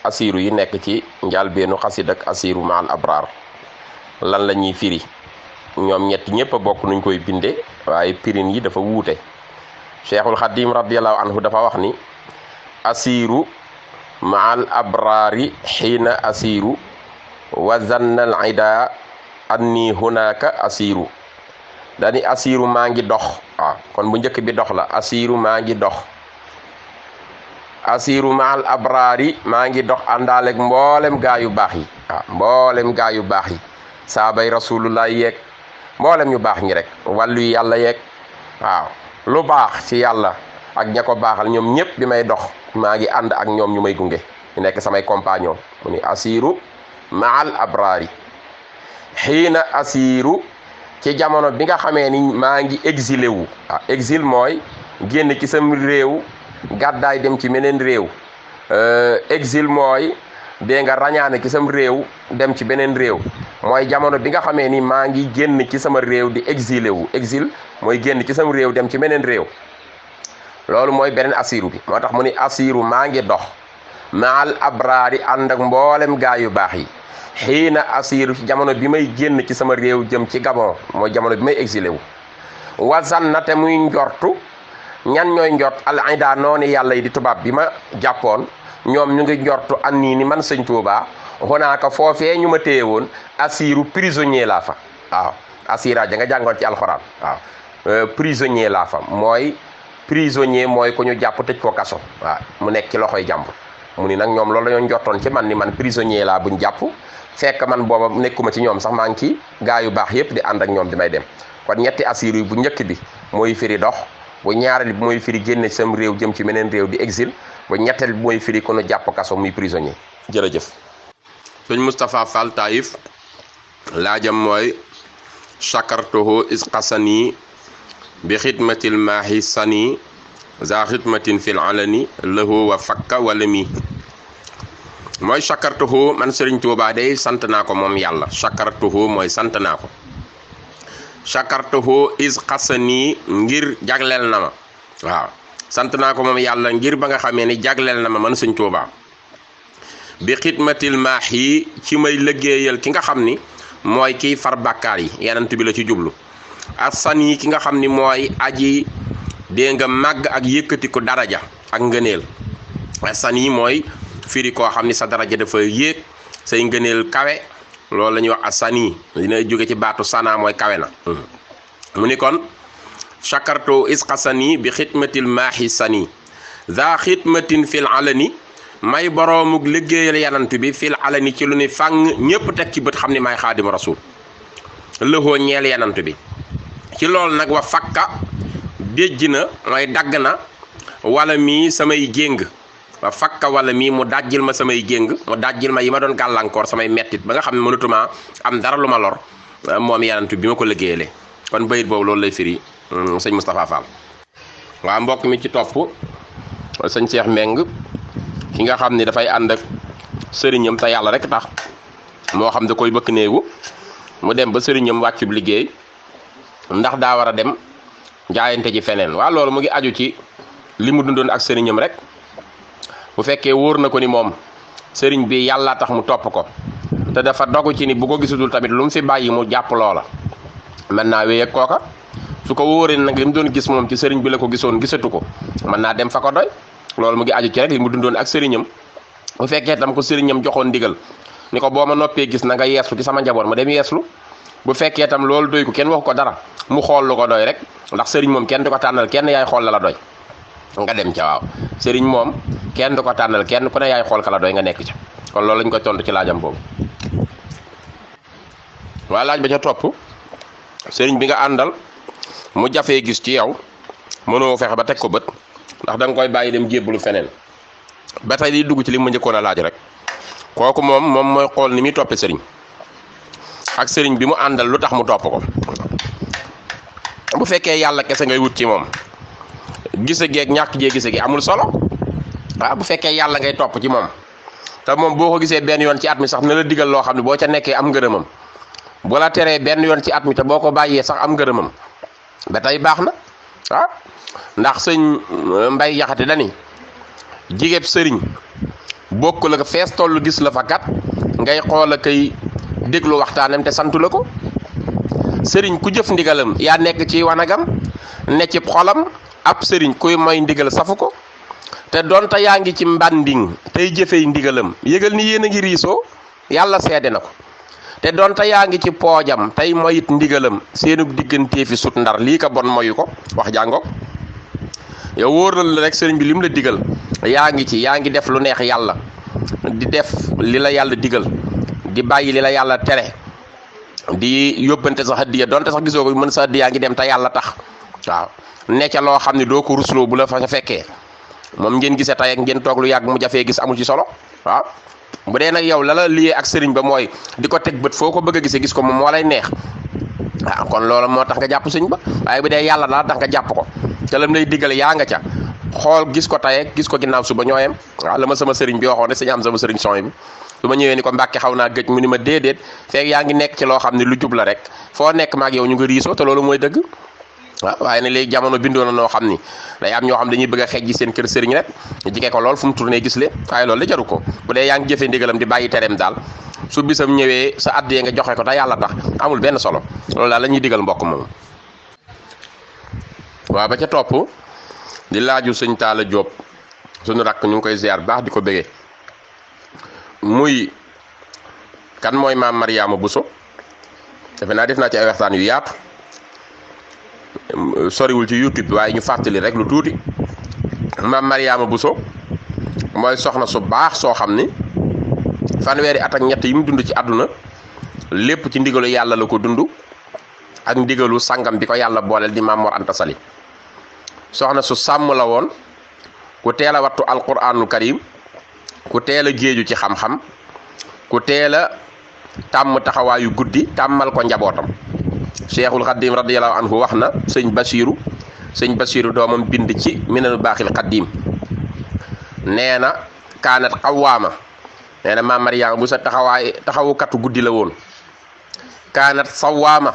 asiru yi nekk ci njàlbeenu xasid ak asiru maal abraar lan la ñuy firi ñoom ñett ñëpp a bokk nuñ koy binde waaye pirin yi dafa wuute cheikhul xadim radiallahu anhu dafa wax ni asiru maal abraari xiina asiru wa zannal ida anni hunaka asiru dani asiru maa ngi dox waaw kon bu njëkk bi dox la asiru maa ngi dox asiru maal abraari maa ngi dox àndaaleeg mboolem gaa yu baax yi waaw mboolem gaa yu baax yi saabay rasulullah yeeg mboolem ñu baax ñi rek wàllu yi yàlla yeeg waaw lu baax ci yàlla ak ña ko baaxal ñoom ñëpp bi may dox maa ngi ànd ak ñoom ñu may gunge ñu nekk samay compagnon mu ni asiru maal abraari xiina asiru ci jamono bi nga xamee ni maa ngi exilé wu waaw exil mooy génn ci sam réew gàddaay dem ci meneen réew exil mooy dee nga rañaane ci sam réew dem ci beneen réew mooy jamono bi nga xamee ni maa ngi génn ci sama réew di exilé wu exil mooy génn ci sam réew dem ci meneen réew loolu mooy beneen asiru bi moo tax mu ni asiru maa ngi dox maal abraari ànd ak mboolem gaa yu baax yi xiina asiru ci jamono bi may génn ci sama réew jëm ci Gabon mooy jamono bi may exilé wu wasan na te muy njortu ñan ñooy njort al ida noonu yàlla yi di tubaab bi ma jàppoon ñoom ñu ngi njortu an nii ni man sëñ Tuubaa xonaaka foofee ñu ma téye woon asiru prisonnier laa fa waaw asira ja nga jàngoon ci alxuraan waaw prisonnier laa fa mooy prisonnier mooy ku ñu jàpp tëj ko kaso waaw mu nekk ci loxoy jàmbur mu ni nag ñoom loolu la ñoo njortoon ci man ni man prisonnier laa buñ jàpp fekk man booba nekkuma ci ñoom sax maa ngi ci gaa yu baax yépp di ànd ak ñoom bi may dem kon ñetti asiru yi bu njëkk bi mooy firi dox bu ñaareel bi mooy firi génne sam réew jëm ci meneen réew di exil bu ñetteel bi mooy firi ku ñu jàpp kaso muy prisonnier jërëjëf sëñ Moustapha Fall Taïf laajam mooy chakartuhu isqasani bi xidmatil maahi sani za xidmatin fil alani lahu wa fakka wala mi mooy chakartuhu man Sëriñ Tuubaa day sant naa ko moom yàlla chakartuhu mooy sant naa ko chakartuhu isqasani ngir jagleel na ma waaw sant naa ko moom yàlla ngir ba nga xamee ni jagleel na ma man Sëriñ Tuubaa bi xidmatil maahi ci may liggéeyal ki nga xam ni mooy kiy far bàkkaar yi yenant bi la ci jublu asan yi ki nga xam ni mooy aji dee nga màgg ak yëkkati ko daraja ak ngëneel asan yi mooy firi koo xam ni sa daraja dafa yéeg say ngëneel kawe loolu la ñuy wax asan yi dina jóge ci baatu sana mooy kawe na mu ni kon chakarto isqasani bi xidmatil maahi sani za xidmatin fil alani may boroomuk liggéeyal yanant bi fil alani ci lu ni fàng ñépp teg ci bët xam ni maay xaadimu rasul lëxoo ñeel yanant bi ci loolu nag wa fakka déjj na mooy dagg na wala mii samay jéng wa fakka wala mii mu dajjil ma samay jéng mu dajjil ma yi ma doon gàllankoor samay mettit ba nga xam ne mënatuma am dara lu ma lor moom yanant bi ma ko liggéeyale kon bayit boobu loolu lay firi sëñ Moustapha Fall. waaw mbokk mi ci topp sëñ Cheikh Meng ki nga xam ni dafay ànd ak sëriñam te yàlla rek tax moo xam da koy bëkk néegu mu dem ba sëriñam wàccub liggéey ndax daa war a dem jaayante ci feneen waaw loolu mu ngi aju ci li mu dundoon ak sëriñam rek bu fekkee wóor na ko ni moom sëriñ bi yàlla tax mu topp ko te dafa dogu ci ni bu ko gisatul tamit lu mu fi bàyyi mu jàpp loola mën naa wéy ak kooka su ko wóoree nag li mu doon gis moom ci sëriñ bi la ko gisoon gisatu ko mën naa dem fa ko doy loolu mu ngi aju ci rek li mu dundoon ak sëriñam bu fekkee tam ko sëriñam joxoon ndigal ni ko boo ma noppee gis na nga yeeslu ci sama njaboot ma dem yeeslu bu fekkee tam loolu doy ko kenn wax ko dara mu xool lu ko doy rek ndax sëriñ moom kenn du ko tànnal kenn yaay xool la doy nga dem ca waaw sëriñ moom kenn du ko tànnal kenn ku ne yaay xool ka la doy nga nekk ca kon loolu lañ koy tontu ci laajam boobu. waa laaj ba ca topp sëriñ bi nga àndal mu jafee gis ci yow mënoo fexe ba teg ko bët ndax da nga koy bàyyi dem jébbalu feneen ba tey di dugg ci li ma njëkkoon a laaj rek kooku moom mooy xool ni muy toppee sëriñ ak sëriñ bi mu àndal lu tax mu topp ko bu fekkee yàlla kese ngay wut ci moom gise geeg ñàkk jee gise gi amul solo waaw bu fekkee yàlla ngay topp ci moom te moom boo ko gisee benn yoon ci at mi sax na la digal loo xam ne boo ca nekkee am ngërëmam bu la teree benn yoon ci at mi te boo ko bàyyee sax am ngërëmam ba tey baax na ah ndax sëñ Mbay Jaxate dani jigéeb sëriñ bokk la ko fees tollu gis la fa kat ngay xool a kay déglu waxtaanam te santu la ko sëriñ ku jëf ndigalam yaa nekk ci wanagam ne ci xolam ab sëriñ kuy mooy ndigal safu ko te donte yaa ngi ci mbànding tey jëfey ndigalam yëgal ni yéen a ngi riisoo yàlla seede na ko te donte yaa ngi ci poojam tey moyit ndigalam seenub diggantee fi sut ndar lii ka bon moyu ko wax jàngo yow wóor na la rek sëriñ bi lim la digal yaa ngi def lu neex yàlla di def li la yàlla digal di bàyyi li la yàlla tere di yóbbante sa hadiya donte sax gisoo ko mën sa hadiya ngi dem te yàlla tax waaw ne ca loo xam ne doo ko rusloo bu la fa fekkee moom ngeen gisee tey ak ngeen toog lu yàgg mu jafee gis amul ci solo waaw bu dee nag yow la la liyee ak sëriñ ba mooy di ko teg bët foo ko bëgg a gisee gis ko moom moo lay neex waaw kon loolu moo tax nga jàpp sëñ ba waaye bu dee yàlla daal tax nga jàpp ko te lam lay digal yaa nga ca xool gis ko tey gis ko ginnaaw suba ñooyam waaw la ma sama sëriñ bi waxoon ne sëñ am sama sëriñ son bi su ma ñëwee ni ko Mbàkke xaw naa gëj mu ni ma déedéet feeg yaa ngi nekk ci loo xam ne lu jub la rek foo nekk maag yow ñu ngi riisoo te loolu mooy dëgg waaw waaye ne léegi jamono bindoo na noo xam ni day am ñoo xam dañuy bëgg a xej ji seen kër sëriñ rek ñu jigee ko lool fu mu tourné gis leen waaye loolu la jaru ko bu dee yaa ngi jëfee ndigalam di bàyyi tereem daal su bisam ñëwee sa addee nga joxe ko te yàlla tax amul benn solo loolu daal la ñuy digal mbokk moom. waaw ba ca topp di laaju sëñ Talla Diop suñu rakk ñu ngi koy ziar baax di ko bëggee muy kan mooy maam Mariama Bousso defe naa def naa ci ay waxtaan yu yaatu soriwul ci YouTube waaye ñu fàttali rek lu tuuti maam Mariama Bousso mooy soxna su baax soo xam ni fanweeri at ak ñett yi mu dund ci àdduna lépp ci ndigalu yàlla la ko dund ak ndigalu sangam bi ko yàlla booleel di Maam Mor Anta Sali soxna su sàmm la woon ku teel a wattu alquranul karim ku teel a géeju ci xam-xam ku teel a tàmm taxawaayu guddi tàmmal ko njabootam Cheikhul Xaddim radiyallahu anhu wax na sëñ Basiiru doomam bind ci Minanul Baaxil Xaddim nee na kaanat xawaama nee na maam Mariama bu sa taxawukatu guddi la woon kaanat sawaama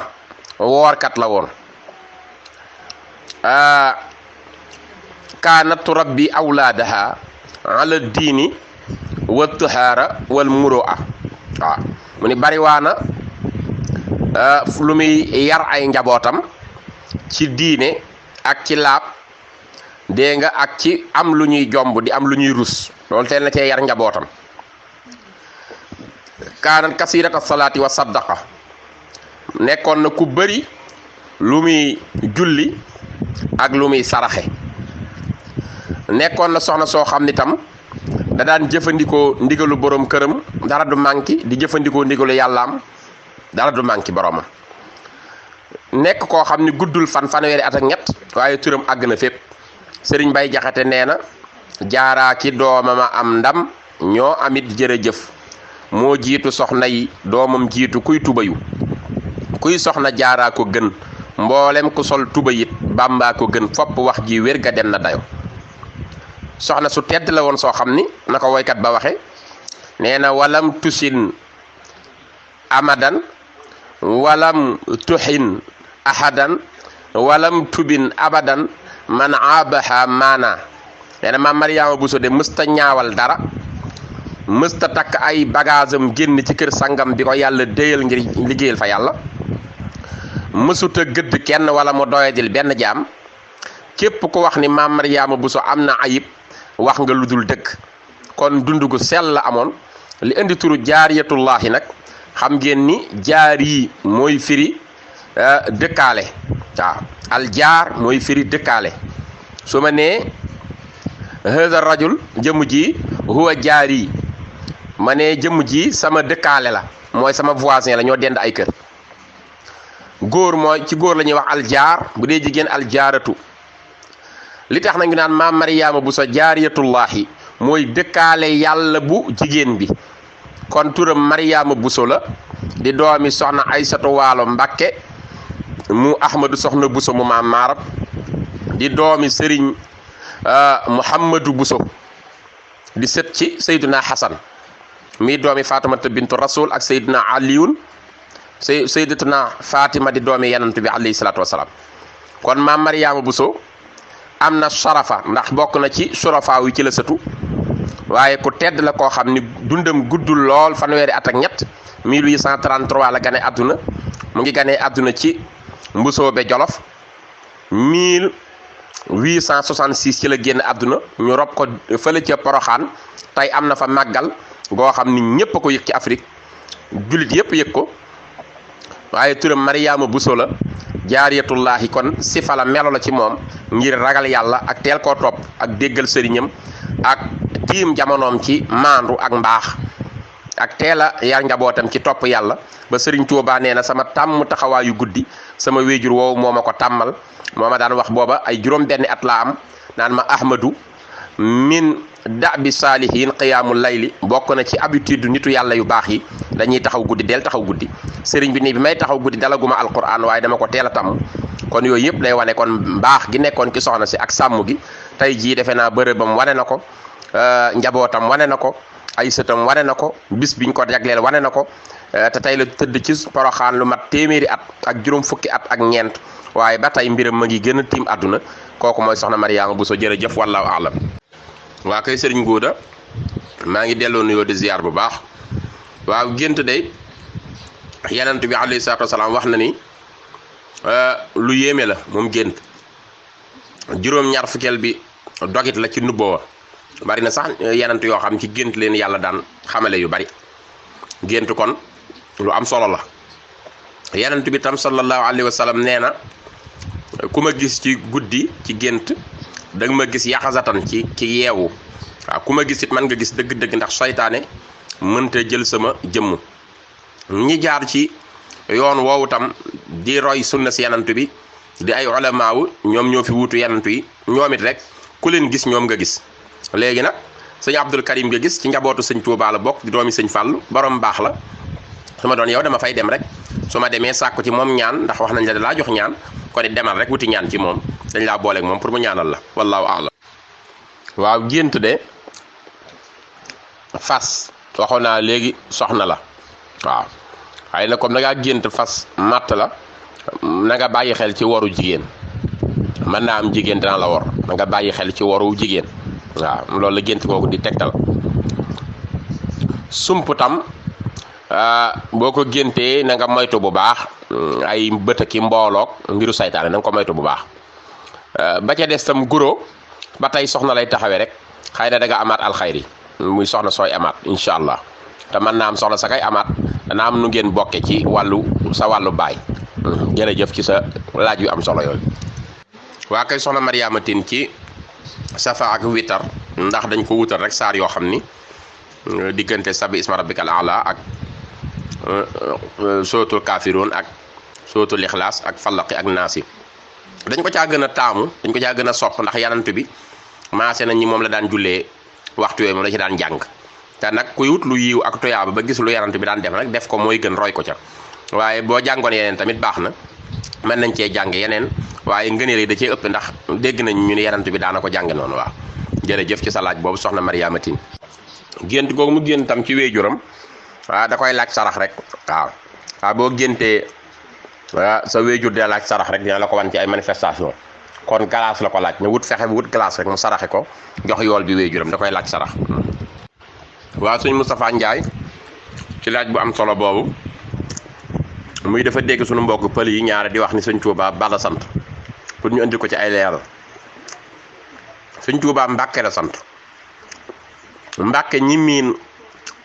woorkat la woon kaanat turabbi awlaadaha ala diini wa tahaara wal muru'a waaw mu ni bariwaana lu muy yar ay njabootam ci diine ak ci laab dégg nga ak ci am lu ñuy jomb di am lu ñuy rus loolu teel na cee yar njabootam kaanat kasirata salaati wa saddaqa nekkoon na ku bëri lu muy julli ak lu muy saraxe nekkoon na soxna soo xam ni tam da daan jëfandikoo ndigalu borom këram dara du manki di jëfandikoo ndigalu yàllaam dara du manki boromam nekk koo xam ni guddul fanweeri at ak ñett waaye turam àgg na fépp sëriñ Bay Jaxate nee na jaaraa ki doomama am ndam ñoo amit jërëjëf moo jiitu soxna yi doomam jiitu kuy tubayu kuy soxna jaaraa ko gën mboolem ku sol tubayit Bàmbaa ko gën fopp wax ji wér ga dem na dayo soxna su tedd la woon soo xam ni na ko woykat ba waxe nee na walam tusin amadan walam tuxin ahadan walam tubin abadan man aabaha maana nee na maam Mariama Bousso de mësta ñaawal dara mësta takk ay bagaasam génn ci kër sangam bi ko yàlla déyal ngir liggéeyal fa yàlla mësuta gëdd kenn wala mu doyadil benn jaam képp ku wax ni maam Mariama Bousso am na ayib wax nga lu dul dëkk kon dund gu sell la amoon li indi turu jaariyatullahi nag xam ngeen ni jaar yi mooy firi dëkkaale waaw aljaar mooy firi dëkkaale su ma nee hada rajul jëmm ji huwa jaar yi ma ne jëmm ji sama dëkkaale la mooy sama voisin la ñoo dend ay kër góor mooy ci góor la ñuy wax aljaar bu dee jigéen aljaaratu li tax na ngi naan maam Mariama Bousso jaariyatullahi mooy dëkkaale yàlla bu jigéen bi kon turam Mariama Bousso la di doomi soxna Aysatu Waalo Mbakke mu Ahmadu soxna Bousso mu maam Maaram di doomi Sëriñ Muhammadu Bousso di sët ci Seydina Hasan mi doomi Fatimata bintu Rasul ak Seydina Aliyun Seydatuna Fatima di doomi Yonent bi alayhi salaatu wasalaam kon maam Mariama Bousso am na sarafa ndax bokk na ci surafa wi ci la sëtu waaye ku tedd la koo xam ni dundam guddul lool fanweeri at ak ñett 1833 la gane àdduna mu ngi ganee àdduna ci Mbusoobe Jolof 1866 ci la génn àdduna ñu rob ko fële ca Poroxaan tey am na fa màggal goo xam ni ñépp a ko yëg ci Afrique jullit yépp yëg ko waaye turam Mariama Bousso la jaariyatullahi kon sifa la melo la ci moom ngir ragal yàlla ak teel koo topp ak déggal sëriñam ak tiim jamonoom ci maandu ak mbaax ak teel a yar njabootam ci topp yàlla ba sëriñ Tuubaa nee na sama tàmm taxawaayu guddi sama wéejur woowu moo ma ko tàmmal moo ma daan wax booba ay juróom benni at laa am naan ma ahmadu min dabi saalihin qiyaamul layli bokk na ci habitude nitu yàlla yu baax yi dañuy taxaw guddi del taxaw guddi sëriñ bi nii bi may taxaw guddi dalaguma alquran waaye dama ko teel a tàmm kon yooyu yëpp day wane kon mbaax gi nekkoon ci soxna si ak sàmm gi tey jii defe naa bërëbam wane na ko njabootam wane na ko ay sëtam wane na ko bis biñ ko jagleel wane na ko te tey la tëdd ci Poroxaan lu mat téeméeri at ak juróom fukki at ak ñeent waaye ba tey mbiram ma ngi gën a tiim àdduna kooku mooy soxna Mariama Bousso jërëjëf wallaahu aalam waa kay sëriñ Ngóoda maa ngi delloo nuyoo di ziar bu baax waaw gént day Yonent bi alayhi salaatu wasalaam wax na ni lu yéeme la moom gént juróom-ñaar fukkeel bi dogit la ci nubboo bari na sax Yonent yoo xam ci gént leen yàlla daan xamale yu bari gént kon lu am solo la Yonent bi tam sallallahu alayhi wa sallam nee na ku ma gis ci guddi ci gént da nga ma gis yaxasatan ci yeewu waaw ku ma gis it man nga gis dëgg-dëgg ndax seytaane mënta jël sama jëmm ñi jaar ci yoon woowu tam di roy sunna si Yonent bi di ay ulamaawu ñoom ñoo fi wuutu Yonent yi ñoom it rek ku leen gis ñoom nga gis léegi nag sëñ Abdul Karim nga gis ci njabootu sëñ Tuubaa la bokk di doomi sëñ Fàllu borom baax la su ma doon yow dama fay dem rek su ma demee sàkku ci moom ñaan ndax wax nañ la laa jox ñaan kon it demal rek wuti ñaan ci moom dañ laa booleeg moom pour mu ñaanal la wallaahu a'lam waaw gént de fas waxoon naa léegi soxna la waaw waaye nag comme da ngaa gént fas matt la na nga bàyyi xel ci waru jigéen mën naa am jigéen dina la war na nga bàyyi xel ci waru jigéen waaw loolu la gént kooku di tegtal sump tam boo ko géntee na nga moytu bu baax ay bët ki mbooloog mbiru saytaane na nga ko moytu bu baax ba ca des tam guro ba tey soxna lay taxawee rek xëy na da nga amaat alxayri muy soxna sooy amaat incha allah te mën naa am soxna sa kay amaat dana am nu ngeen bokke ci sa wàllu baay jërëjëf ci sa laaj yu am solo yooyu. waa kay soxna Mariama Tine ci safa ak witar ndax dañ ko wutal rek saar yoo xam ni diggante sabi isma rabbikal a'la ak suratul kaafiruun ak sootul ixlaas ak falaqi ak naasi. dañ ko caa gën a taamu dañ ko caa gën a sopp ndax yanant bi maase nañ ñi moom la daan jullee waxtu yooyu moom la ci daan jàng te nag kuy wut lu yiw ak toyaaba ba gis lu yanant bi daan def nag def ko mooy gën roy ko ca waaye boo jàngoon yeneen tamit baax na mën nañ cee jàng yeneen waaye ngëneel yi da cee ëpp ndax dégg nañ ñu ne yanant bi daana ko jànge noonu waaw. jërëjëf ci sa laaj boobu soxna Mariama Tine. gént googu mu gént tam ci wéejuram waaw da koy laaj sarax rek waaw boo géntee sa wéejur dee laaj sarax rek dina la ko wan ci ay manifestation kon glace la ko laaj ne fexe wut glace rek mu saraxe ko jox yool bi wéejuram da koy laaj sarax. waaw sëñ Moustapha Ndiaye ci laaj bu am solo boobu muy dafa dégg suñu mbokk pël yi ñaare di wax ni sëñ Touba Balla sant pour ñu indi ko ci ay leeral. sëñ Touba Mbàkke la sant Mbàkke ñi miin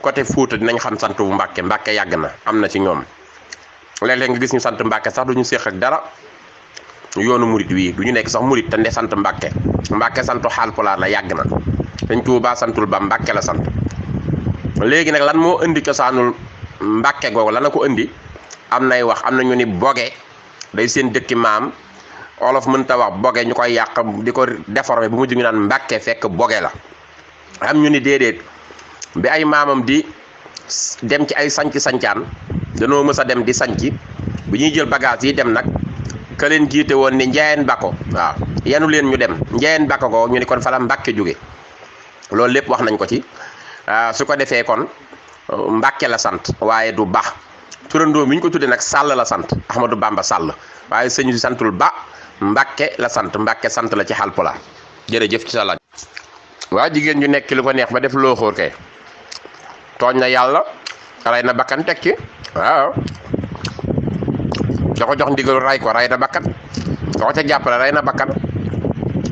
côté Fuuta dinañ xam sant bu Mbàkke yàgg na am na ci ñoom léeg-léeg nga gis ñu sant Mbàkke sax duñu séq ak dara yoonu murit wii du ñu nekk sax murit te nde sant Mbàkke santu Haalpulaar la yàgg na sëñ Touba santul ba Mbàkke la sant. léegi nag lan moo indi cosaanul Mbàkke googu lan la ko indi am nay wax am na ñu ni boge day seen dëkki maam olof mënta wax boge ñu koy yàq di ko déformé bu mujj ñu naan Mbàkke fekk boge la. am ñu ni déedéet bi ay maamam di dem ci ay sancaan danoo mës a dem di sanc bu ñuy jël bagage yi dem nag ka leen jiite woon ni Njaayeen Bako waaw yenu leen ñu dem Njaayeen Bako ko ñu ni kon fa la Mbàkke jóge loolu lépp wax nañ ko ci su ko defee kon Mbàkke la sant waaye du Ba turandoo bi ñu ko tuddee nag Sàll la sant Ahmadou Bamba Sàll waaye sëñ si santul Ba Mbàkke la sant Mbàkke sant la ci Haalpulaar. jërëjëf ci sa laaj. waa jigéen ñu nekk lu ko neex ba def loo xóor kay tooñ na yàlla rey na bakkan teg ci waaw da ko jox ndigalu rey ko rey na bakkan da ko ca jàppale rey na bakkan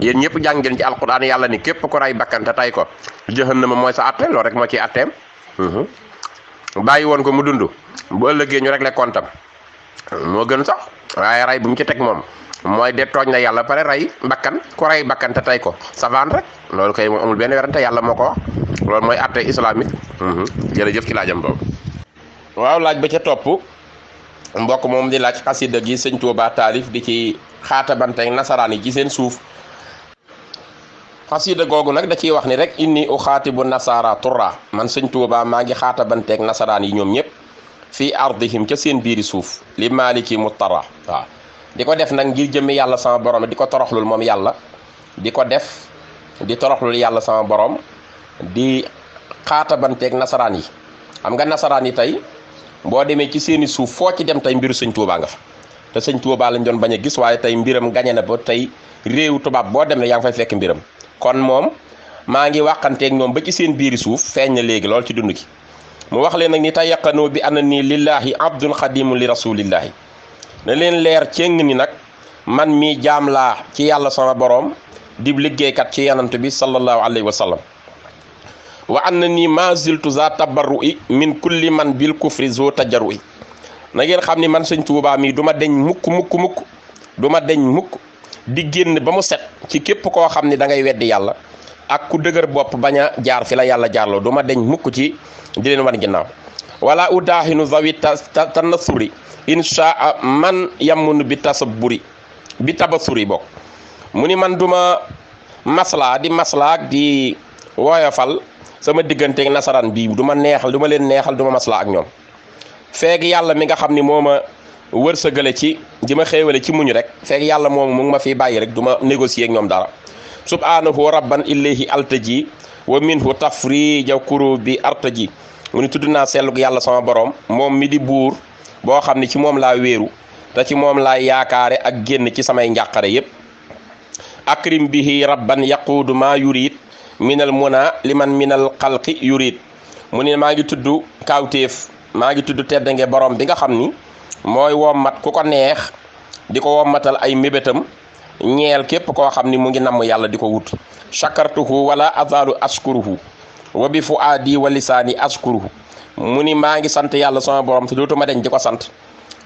yéen ñëpp jàng ngeen ci alquran yàlla ni képp ko rey bakkan te tay ko jahannama mooy sa atte loolu rek moo ciy atteem bàyyi woon ko mu dund bu ëllëgee ñu réglé comptam moo gën sax waaye rey bu mu ci teg moom mooy de tooñ na yàlla pare rey bakkan ku rey bakkan te tay ko savant rek loolu kay moom amul benn werante yàlla moo ko wax loolu mooy atte islamique. jërëjëf ci laajam boobu. waaw laaj ba ca topp mbokk moom di laaj xasida gi sëñ Tuubaa taalif di ci xaatabanteeg nasaraan yi ci seen suuf xasida googu nag da ciy wax ni rek inni uxaatibu nasara turra man sëñ Tuubaa maa ngi xaatabanteeg nasaraan yi ñoom ñëpp fii ardihim ca seen biiri suuf li maaliki muttara waaw di ko def nag ngir jëmmi yàlla sama borom di ko toroxlul moom yàlla di ko def di toroxlul yàlla sama borom di xaatabanteeg nasaraan yi xam nga nasaraan yi tey boo demee ci seeni suuf foo ci dem tey mbiru sëñ Tuubaa nga fa te sëñ Tuubaa lañ doon bañ a gis waaye tey mbiram gañe na ba tey réewu tubaab boo dem ne yaa ngi fay fekk mbiram kon moom maa ngi waxanteeg ñoom ba ci seen biiri suuf feeñ na léegi lool ci dund gi mu wax leen nag ni tayaqanu bi anna nii lillahi abdun xadimun li rasulillahi na leen leer céng ni nag man mii jaam laa ci yàlla sama boroom dib liggéeykat ci yanant bi sallallahu alayhi wa sallam wa anna nii ma ziltu za tabarru'i min kulli man bil kufri zo tajarru'i na ngeen xam ni man sëñ Tuubaa mii du ma deñ mukk du ma deñ mukk di génn ba mu set ci képp koo xam ni da ngay weddi yàlla ak ku dëgër bopp bañ a jaar fi la yàlla jaarloo du ma deñ mukk ci di leen wan ginnaaw wala udaahinu zawi tanasuri inshaa man yamunu bi tabasuri bokk mu ni man duma maslaa di woyofal sama digganteeg nasaraan bii du ma leen neexal du ma maslaa ak ñoom feeg yàlla mi nga xam ni moo ma wërsëgale ci di ma xéewale ci muñu rek feeg yàlla moomu mu ngi ma fiy bàyyi rek du ma négocier ak ñoom dara subhanahu rabban ilayhi altaji wa minhu tafrija kurubi artaji mu ni tudd naa sellug yàlla sama borom moom mi di buur boo xam ne ci moom laa wéeru te ci moom laa yaakaare ak génn ci samay njàqare yépp akrim bihi rabban yaquudu maa yurid minal muna liman minal xalqi yurid mu ni maa ngi tudd kaawteef maa ngi tudd teddange borom bi nga xam ni mooy wommat ku ko neex di ko wommatal ay mébétam ñeel képp koo xam ni mu ngi namm yàlla di ko wut shakartuhu wala azalu askuruhu wa bi fuaadi wa lisaani askuruhu mu ni maa ngi sant yàlla sama borom te dootuma deñ di ko sant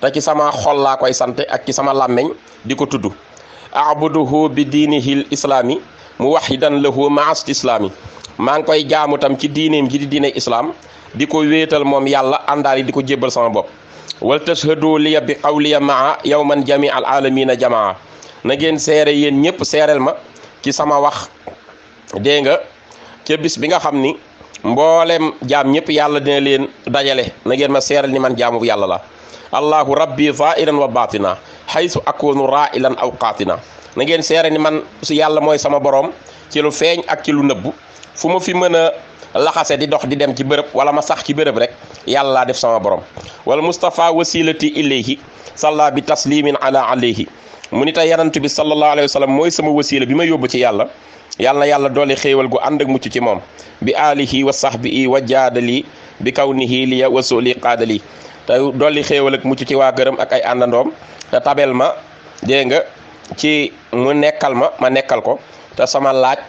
te ci sama xol laa koy sant ak ci sama làmmeñ di ko tudd abuduhu bi diinihil islaami muwahidan lahu maas islaami maa ngi koy jaamu tam ci diineem ji di diine islaam di ko wéetal moom yàlla àndaal yi di ko jébbal sama bopp wal tashhadu liya bi qawliya maa yawman jami al alamina jamaa na ngeen seere yéen ñëpp seereel ma ci sama wax dégg nga ca bis bi nga xam ni mboolem jaam ñëpp yàlla dina leen dajale na ngeen ma seereel ni man jaamu yàlla la allahu rabbi zahiran wa batina haythu akunu ra'ilan aw qatina na ngeen seere ni man su yàlla mooy sama borom ci lu feeñ ak ci lu nëbbu fu ma fi mën a laxase di dox di dem ci bërëb wala ma sax ci bërëb rek yàlla laa def sama borom wala Mustafa wasilati ilayhi salla bi taslimin ala alayhi mu ni ta yanant bi sallallahu alayhi wa sallam mooy sama wasila bi ma yóbbu ci yàlla yàlla na yàlla doole xéewal gu ànd ak mucc ci moom bi alihi wa sahbihi wa jaadali bi kawnihi liya wa suli qaadali te dolli xéewal ak mucc ci waa gërëm ak ay àndandoom te tabel ma dégg nga ci mu nekkal ma nekkal ko te sama laaj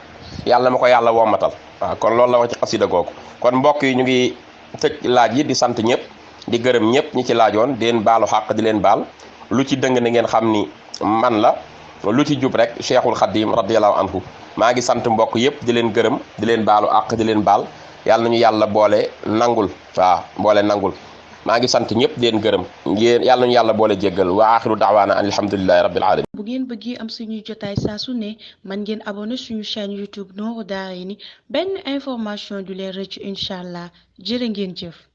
yàlla ma ko yàlla wommatal waaw kon loolu la wax ci xasida googu kon mbokk yi ñu ngi tëj laaj yi di sant ñëpp di gërëm ñëpp ñi ci laajoon di leen baalu xàq di leen baal lu ci dëng na ngeen xam ni man la lu ci jub rek Cheikhul Khadim radiyallahu anhu maa ngi sant mbokk yëpp di leen gërëm di leen baalu àq di leen baal yàlla nañu yàlla boole nangul waaw boole nangul maa ngi sant ñëpp di leen gërëm yéen yàlla nañu yàlla boole jéggal wa axiru daawaana an alhamdulillahi rabbil alamin bu ngeen bëggee am suñuy jotaay saa su ne man ngeen abonné suñu chaîne YouTube Nourou Darayni benn information du leen rëcc incha allah jërë ngeen jëf